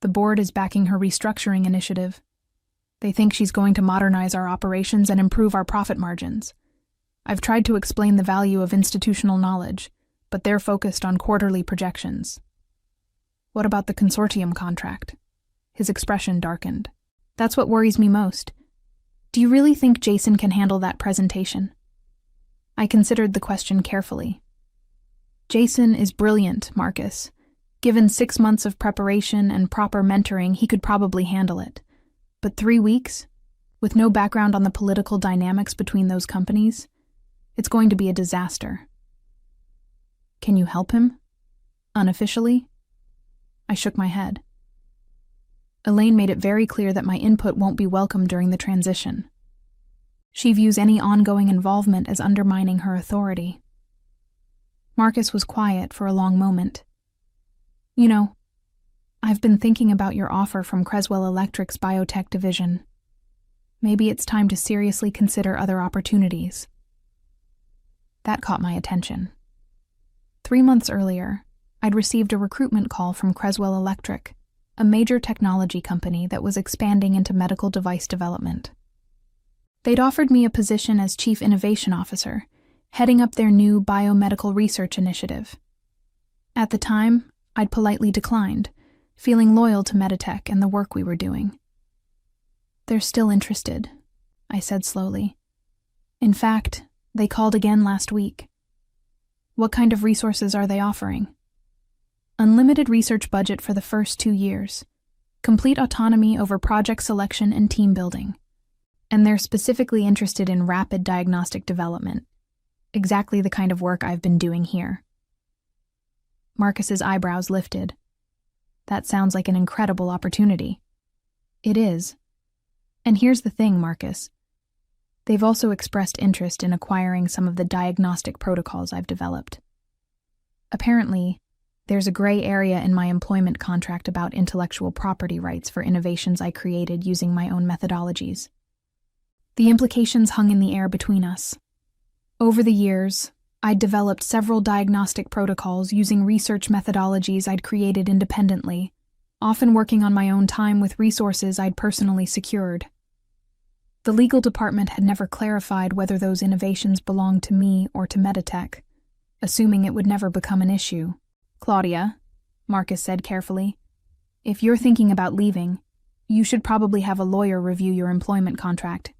The board is backing her restructuring initiative. They think she's going to modernize our operations and improve our profit margins. I've tried to explain the value of institutional knowledge, but they're focused on quarterly projections. What about the consortium contract? His expression darkened. That's what worries me most. Do you really think Jason can handle that presentation? I considered the question carefully. Jason is brilliant, Marcus. Given 6 months of preparation and proper mentoring, he could probably handle it. But 3 weeks? With no background on the political dynamics between those companies? It's going to be a disaster. Can you help him? Unofficially? I shook my head. Elaine made it very clear that my input won't be welcome during the transition. She views any ongoing involvement as undermining her authority. Marcus was quiet for a long moment. You know, I've been thinking about your offer from Creswell Electric's biotech division. Maybe it's time to seriously consider other opportunities. That caught my attention. 3 months earlier, I'd received a recruitment call from Creswell Electric, a major technology company that was expanding into medical device development. They'd offered me a position as Chief Innovation Officer, heading up their new biomedical research initiative. At the time, I'd politely declined, feeling loyal to Meditech and the work we were doing. They're still interested, I said slowly. In fact, they called again last week. What kind of resources are they offering? Unlimited research budget for the first 2 years, complete autonomy over project selection and team building. And they're specifically interested in rapid diagnostic development, exactly the kind of work I've been doing here. Marcus's eyebrows lifted. That sounds like an incredible opportunity. It is. And here's the thing, Marcus. They've also expressed interest in acquiring some of the diagnostic protocols I've developed. Apparently, there's a gray area in my employment contract about intellectual property rights for innovations I created using my own methodologies. The implications hung in the air between us. Over the years, I'd developed several diagnostic protocols using research methodologies I'd created independently, often working on my own time with resources I'd personally secured. The legal department had never clarified whether those innovations belonged to me or to Meditech, assuming it would never become an issue. Claudia, Marcus said carefully, If you're thinking about leaving, you should probably have a lawyer review your employment contract.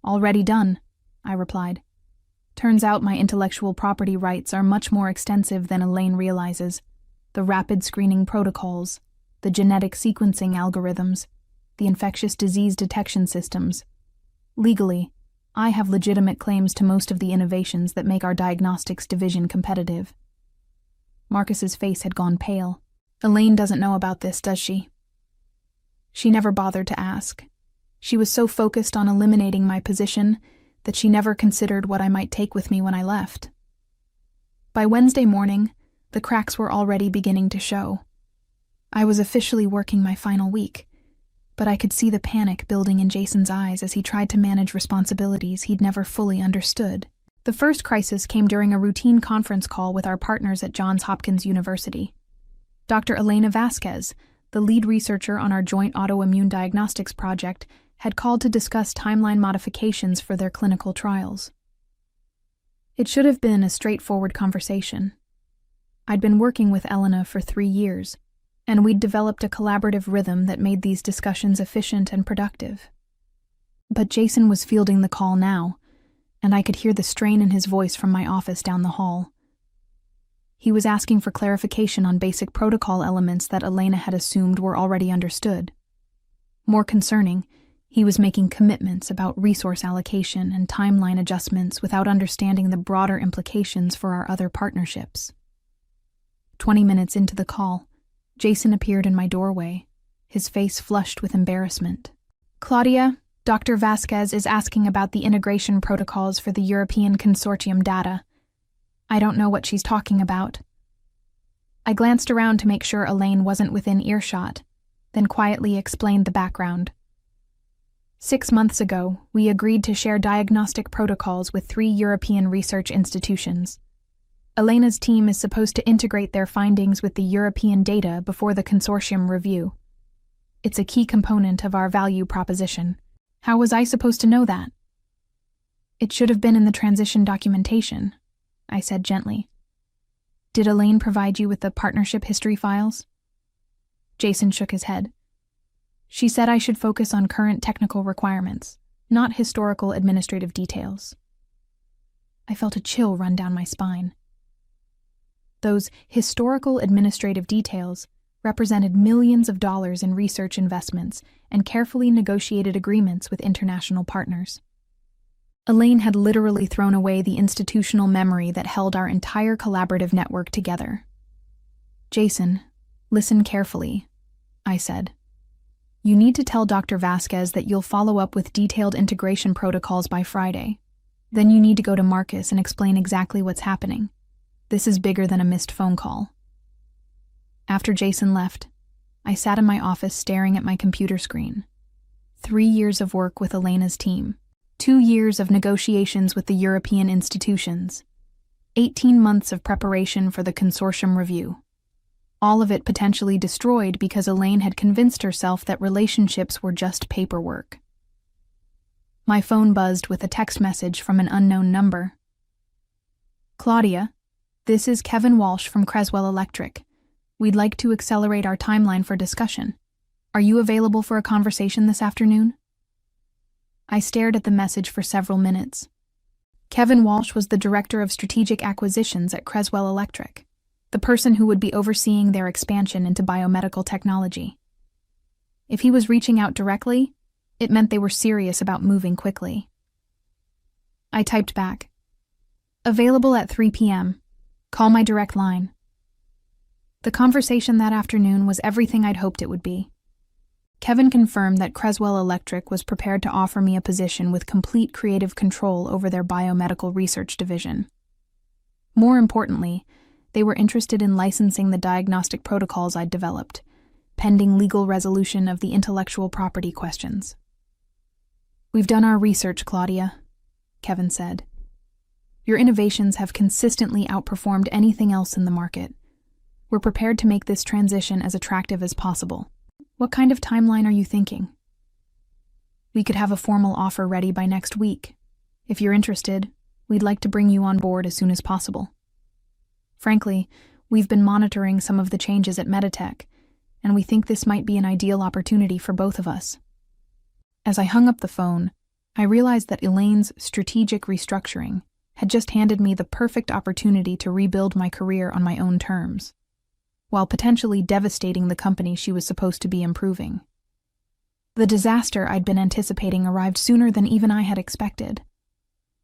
Already done, I replied. Turns out my intellectual property rights are much more extensive than Elaine realizes. The rapid screening protocols, the genetic sequencing algorithms, the infectious disease detection systems. Legally, I have legitimate claims to most of the innovations that make our diagnostics division competitive. Marcus's face had gone pale. Elaine doesn't know about this, does she? She never bothered to ask. She was so focused on eliminating my position that she never considered what I might take with me when I left. By Wednesday morning, the cracks were already beginning to show. I was officially working my final week, but I could see the panic building in Jason's eyes as he tried to manage responsibilities he'd never fully understood. The first crisis came during a routine conference call with our partners at Johns Hopkins University. Dr. Elena Vasquez, the lead researcher on our joint autoimmune diagnostics project, had called to discuss timeline modifications for their clinical trials. It should have been a straightforward conversation. I'd been working with Elena for 3 years, and we'd developed a collaborative rhythm that made these discussions efficient and productive. But Jason was fielding the call now, and I could hear the strain in his voice from my office down the hall. He was asking for clarification on basic protocol elements that Elena had assumed were already understood. More concerning, he was making commitments about resource allocation and timeline adjustments without understanding the broader implications for our other partnerships. 20 minutes into the call, Jason appeared in my doorway, his face flushed with embarrassment. "Claudia, Dr. Vasquez is asking about the integration protocols for the European Consortium data. I don't know what she's talking about." I glanced around to make sure Elaine wasn't within earshot, then quietly explained the background. 6 months ago, we agreed to share diagnostic protocols with 3 European research institutions. Elena's team is supposed to integrate their findings with the European data before the consortium review. It's a key component of our value proposition. How was I supposed to know that? It should have been in the transition documentation, I said gently. Did Elaine provide you with the partnership history files? Jason shook his head. She said I should focus on current technical requirements, not historical administrative details. I felt a chill run down my spine. Those historical administrative details represented millions of dollars in research investments and carefully negotiated agreements with international partners. Elaine had literally thrown away the institutional memory that held our entire collaborative network together. Jason, listen carefully, I said. You need to tell Dr. Vasquez that you'll follow up with detailed integration protocols by Friday. Then you need to go to Marcus and explain exactly what's happening. This is bigger than a missed phone call. After Jason left, I sat in my office staring at my computer screen. 3 years of work with Elena's team, 2 years of negotiations with the European institutions, 18 months of preparation for the consortium review. All of it potentially destroyed because Elaine had convinced herself that relationships were just paperwork. My phone buzzed with a text message from an unknown number. Claudia, this is Kevin Walsh from Creswell Electric. We'd like to accelerate our timeline for discussion. Are you available for a conversation this afternoon? I stared at the message for several minutes. Kevin Walsh was the director of strategic acquisitions at Creswell Electric, the person who would be overseeing their expansion into biomedical technology. If he was reaching out directly, it meant they were serious about moving quickly. I typed back. Available at 3 p.m. Call my direct line. The conversation that afternoon was everything I'd hoped it would be. Kevin confirmed that Creswell Electric was prepared to offer me a position with complete creative control over their biomedical research division. More importantly, they were interested in licensing the diagnostic protocols I'd developed, pending legal resolution of the intellectual property questions. We've done our research, Claudia, Kevin said. Your innovations have consistently outperformed anything else in the market. We're prepared to make this transition as attractive as possible. What kind of timeline are you thinking? We could have a formal offer ready by next week. If you're interested, we'd like to bring you on board as soon as possible. Frankly, we've been monitoring some of the changes at Meditech, and we think this might be an ideal opportunity for both of us." As I hung up the phone, I realized that Elaine's strategic restructuring had just handed me the perfect opportunity to rebuild my career on my own terms, while potentially devastating the company she was supposed to be improving. The disaster I'd been anticipating arrived sooner than even I had expected.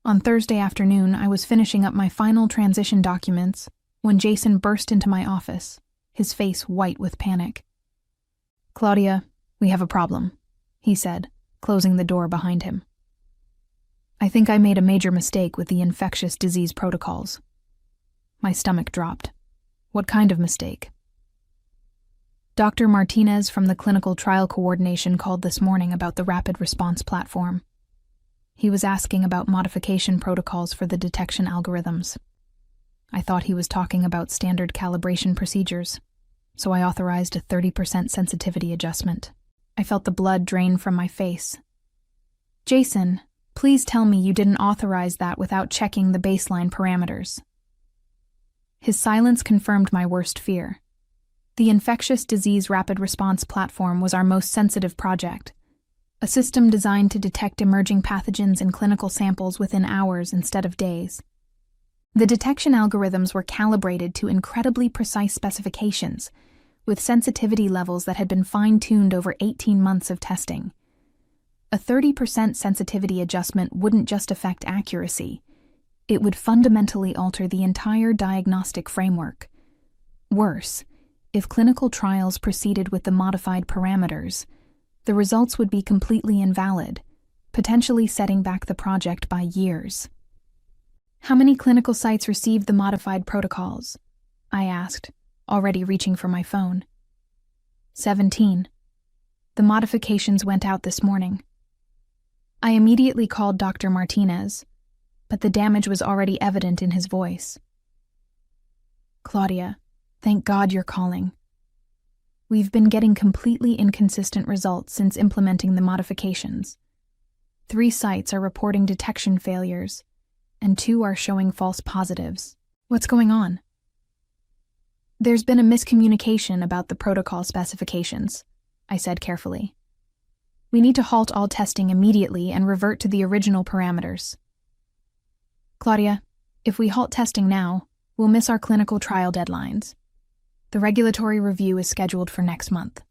On Thursday afternoon, I was finishing up my final transition documents when Jason burst into my office, his face white with panic. "Claudia, we have a problem," he said, closing the door behind him. "I think I made a major mistake with the infectious disease protocols." My stomach dropped. "What kind of mistake?" "Dr. Martinez from the Clinical Trial Coordination called this morning about the rapid response platform. He was asking about modification protocols for the detection algorithms. I thought he was talking about standard calibration procedures, so I authorized a 30% sensitivity adjustment." I felt the blood drain from my face. "Jason, please tell me you didn't authorize that without checking the baseline parameters." His silence confirmed my worst fear. The infectious disease rapid response platform was our most sensitive project, a system designed to detect emerging pathogens in clinical samples within hours instead of days. The detection algorithms were calibrated to incredibly precise specifications, with sensitivity levels that had been fine-tuned over 18 months of testing. A 30% sensitivity adjustment wouldn't just affect accuracy, it would fundamentally alter the entire diagnostic framework. Worse, if clinical trials proceeded with the modified parameters, the results would be completely invalid, potentially setting back the project by years. "How many clinical sites received the modified protocols?" I asked, already reaching for my phone. 17. The modifications went out this morning. I immediately called Dr. Martinez, but the damage was already evident in his voice. "Claudia, thank God you're calling. We've been getting completely inconsistent results since implementing the modifications. 3 sites are reporting detection failures, and 2 are showing false positives. What's going on?" "There's been a miscommunication about the protocol specifications," I said carefully. "We need to halt all testing immediately and revert to the original parameters." "Claudia, if we halt testing now, we'll miss our clinical trial deadlines. The regulatory review is scheduled for next month."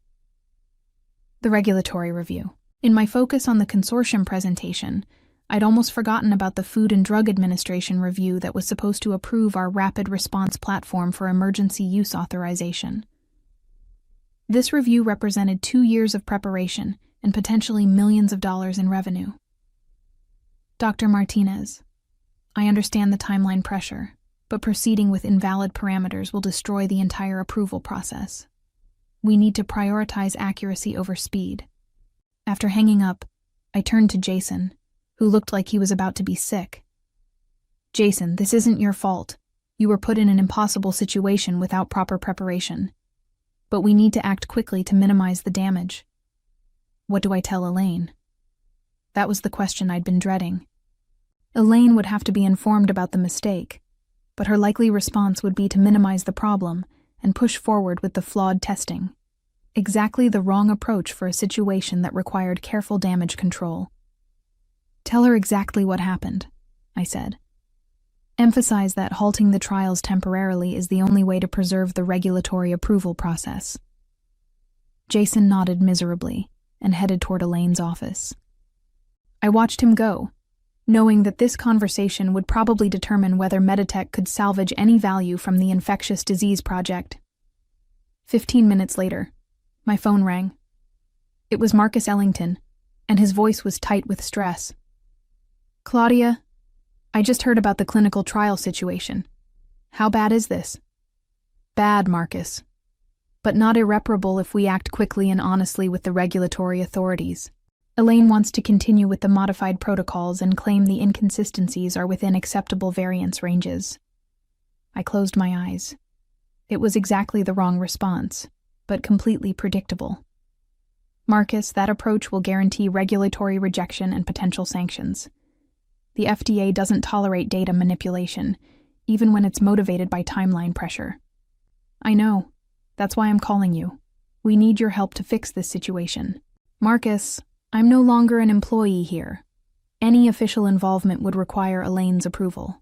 The regulatory review. In my focus on the consortium presentation, I'd almost forgotten about the Food and Drug Administration review that was supposed to approve our rapid response platform for emergency use authorization. This review represented 2 years of preparation and potentially millions of dollars in revenue. "Dr. Martinez, I understand the timeline pressure, but proceeding with invalid parameters will destroy the entire approval process. We need to prioritize accuracy over speed." After hanging up, I turned to Jason, who looked like he was about to be sick. "Jason, this isn't your fault. You were put in an impossible situation without proper preparation. But we need to act quickly to minimize the damage." What do I tell Elaine? That was the question I'd been dreading. Elaine would have to be informed about the mistake, but her likely response would be to minimize the problem and push forward with the flawed testing. Exactly the wrong approach for a situation that required careful damage control. "Tell her exactly what happened," I said. "Emphasize that halting the trials temporarily is the only way to preserve the regulatory approval process." Jason nodded miserably and headed toward Elaine's office. I watched him go, knowing that this conversation would probably determine whether Meditech could salvage any value from the infectious disease project. 15 minutes later, my phone rang. It was Marcus Ellington, and his voice was tight with stress. "Claudia, I just heard about the clinical trial situation. How bad is this?" "Bad, Marcus. But not irreparable if we act quickly and honestly with the regulatory authorities. Elaine wants to continue with the modified protocols and claim the inconsistencies are within acceptable variance ranges." I closed my eyes. It was exactly the wrong response, but completely predictable. "Marcus, that approach will guarantee regulatory rejection and potential sanctions. The FDA doesn't tolerate data manipulation, even when it's motivated by timeline pressure." "I know. That's why I'm calling you. We need your help to fix this situation. Marcus, I'm no longer an employee here. Any official involvement would require Elaine's approval.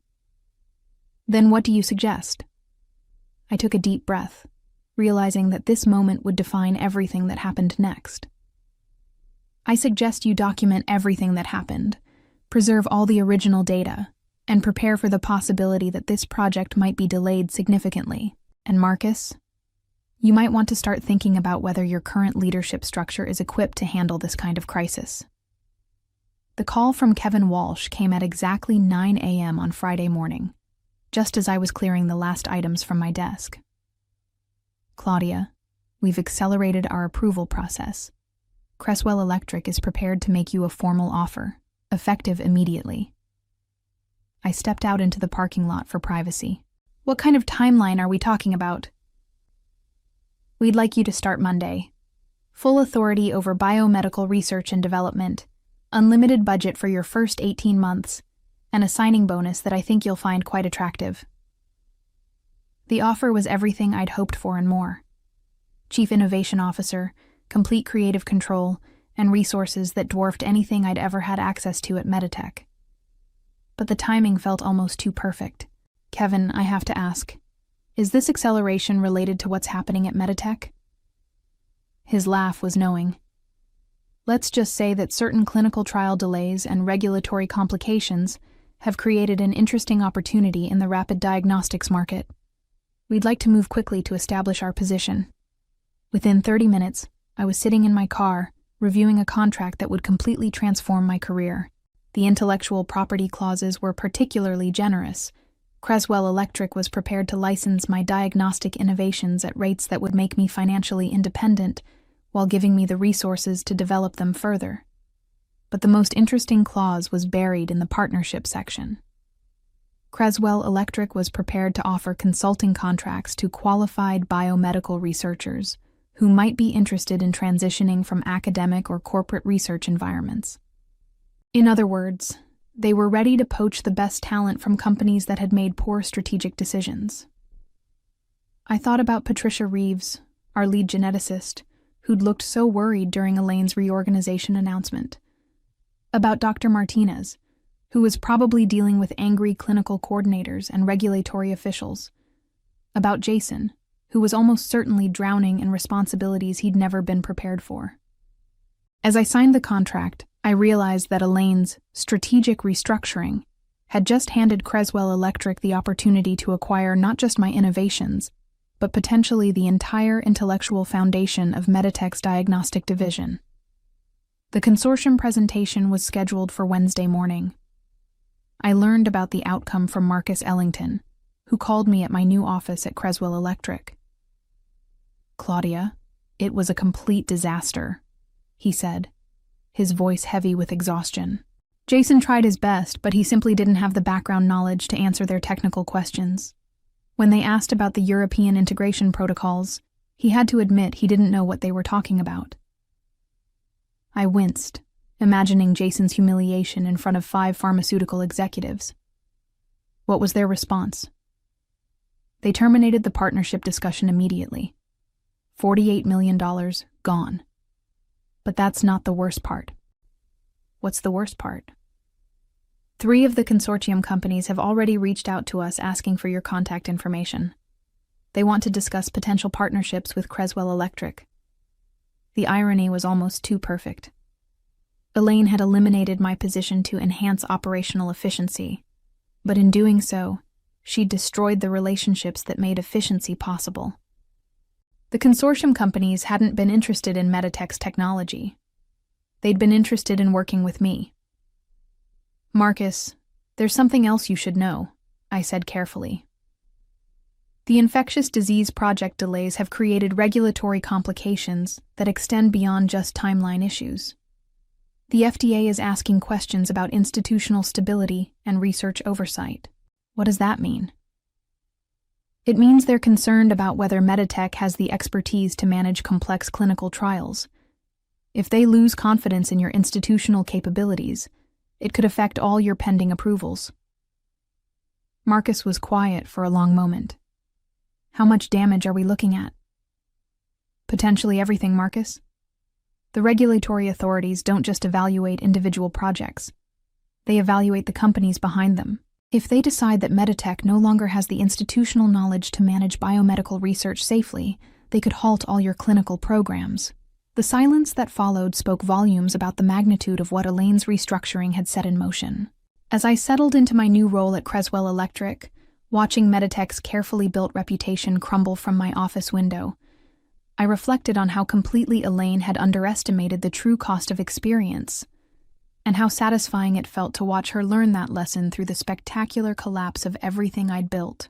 Then what do you suggest? I took a deep breath, realizing that this moment would define everything that happened next. I suggest you document everything that happened, preserve all the original data, and prepare for the possibility that this project might be delayed significantly. And Marcus, you might want to start thinking about whether your current leadership structure is equipped to handle this kind of crisis. The call from Kevin Walsh came at exactly 9 a.m. on Friday morning, just as I was clearing the last items from my desk. Claudia, we've accelerated our approval process. Creswell Electric is prepared to make you a formal offer, effective immediately. I stepped out into the parking lot for privacy. What kind of timeline are we talking about? We'd like you to start Monday. Full authority over biomedical research and development, unlimited budget for your first 18 months, and a signing bonus that I think you'll find quite attractive. The offer was everything I'd hoped for and more. Chief Innovation Officer, complete creative control, and resources that dwarfed anything I'd ever had access to at Meditech. But the timing felt almost too perfect. Kevin, I have to ask, is this acceleration related to what's happening at Meditech? His laugh was knowing. Let's just say that certain clinical trial delays and regulatory complications have created an interesting opportunity in the rapid diagnostics market. We'd like to move quickly to establish our position. Within 30 minutes, I was sitting in my car, reviewing a contract that would completely transform my career. The intellectual property clauses were particularly generous. Creswell Electric was prepared to license my diagnostic innovations at rates that would make me financially independent, while giving me the resources to develop them further. But the most interesting clause was buried in the partnership section. Creswell Electric was prepared to offer consulting contracts to qualified biomedical researchers who might be interested in transitioning from academic or corporate research environments. In other words, they were ready to poach the best talent from companies that had made poor strategic decisions. I thought about Patricia Reeves, our lead geneticist, who'd looked so worried during Elaine's reorganization announcement. About Dr. Martinez, who was probably dealing with angry clinical coordinators and regulatory officials. About Jason, who was almost certainly drowning in responsibilities he'd never been prepared for. As I signed the contract, I realized that Elaine's strategic restructuring had just handed Creswell Electric the opportunity to acquire not just my innovations, but potentially the entire intellectual foundation of Meditech's diagnostic division. The consortium presentation was scheduled for Wednesday morning. I learned about the outcome from Marcus Ellington, who called me at my new office at Creswell Electric. Claudia, it was a complete disaster, he said, his voice heavy with exhaustion. Jason tried his best, but he simply didn't have the background knowledge to answer their technical questions. When they asked about the European integration protocols, he had to admit he didn't know what they were talking about. I winced, imagining Jason's humiliation in front of 5 pharmaceutical executives. What was their response? They terminated the partnership discussion immediately. $48 million gone. But that's not the worst part. What's the worst part? 3 of the consortium companies have already reached out to us asking for your contact information. They want to discuss potential partnerships with Creswell Electric. The irony was almost too perfect. Elaine had eliminated my position to enhance operational efficiency, but in doing so, she destroyed the relationships that made efficiency possible. The consortium companies hadn't been interested in Meditech's technology. They'd been interested in working with me. Marcus, there's something else you should know, I said carefully. The infectious disease project delays have created regulatory complications that extend beyond just timeline issues. The FDA is asking questions about institutional stability and research oversight. What does that mean? It means they're concerned about whether Meditech has the expertise to manage complex clinical trials. If they lose confidence in your institutional capabilities, it could affect all your pending approvals. Marcus was quiet for a long moment. How much damage are we looking at? Potentially everything, Marcus. The regulatory authorities don't just evaluate individual projects. They evaluate the companies behind them. If they decide that Meditech no longer has the institutional knowledge to manage biomedical research safely, they could halt all your clinical programs. The silence that followed spoke volumes about the magnitude of what Elaine's restructuring had set in motion. As I settled into my new role at Creswell Electric, watching Meditech's carefully built reputation crumble from my office window, I reflected on how completely Elaine had underestimated the true cost of experience, and how satisfying it felt to watch her learn that lesson through the spectacular collapse of everything I'd built.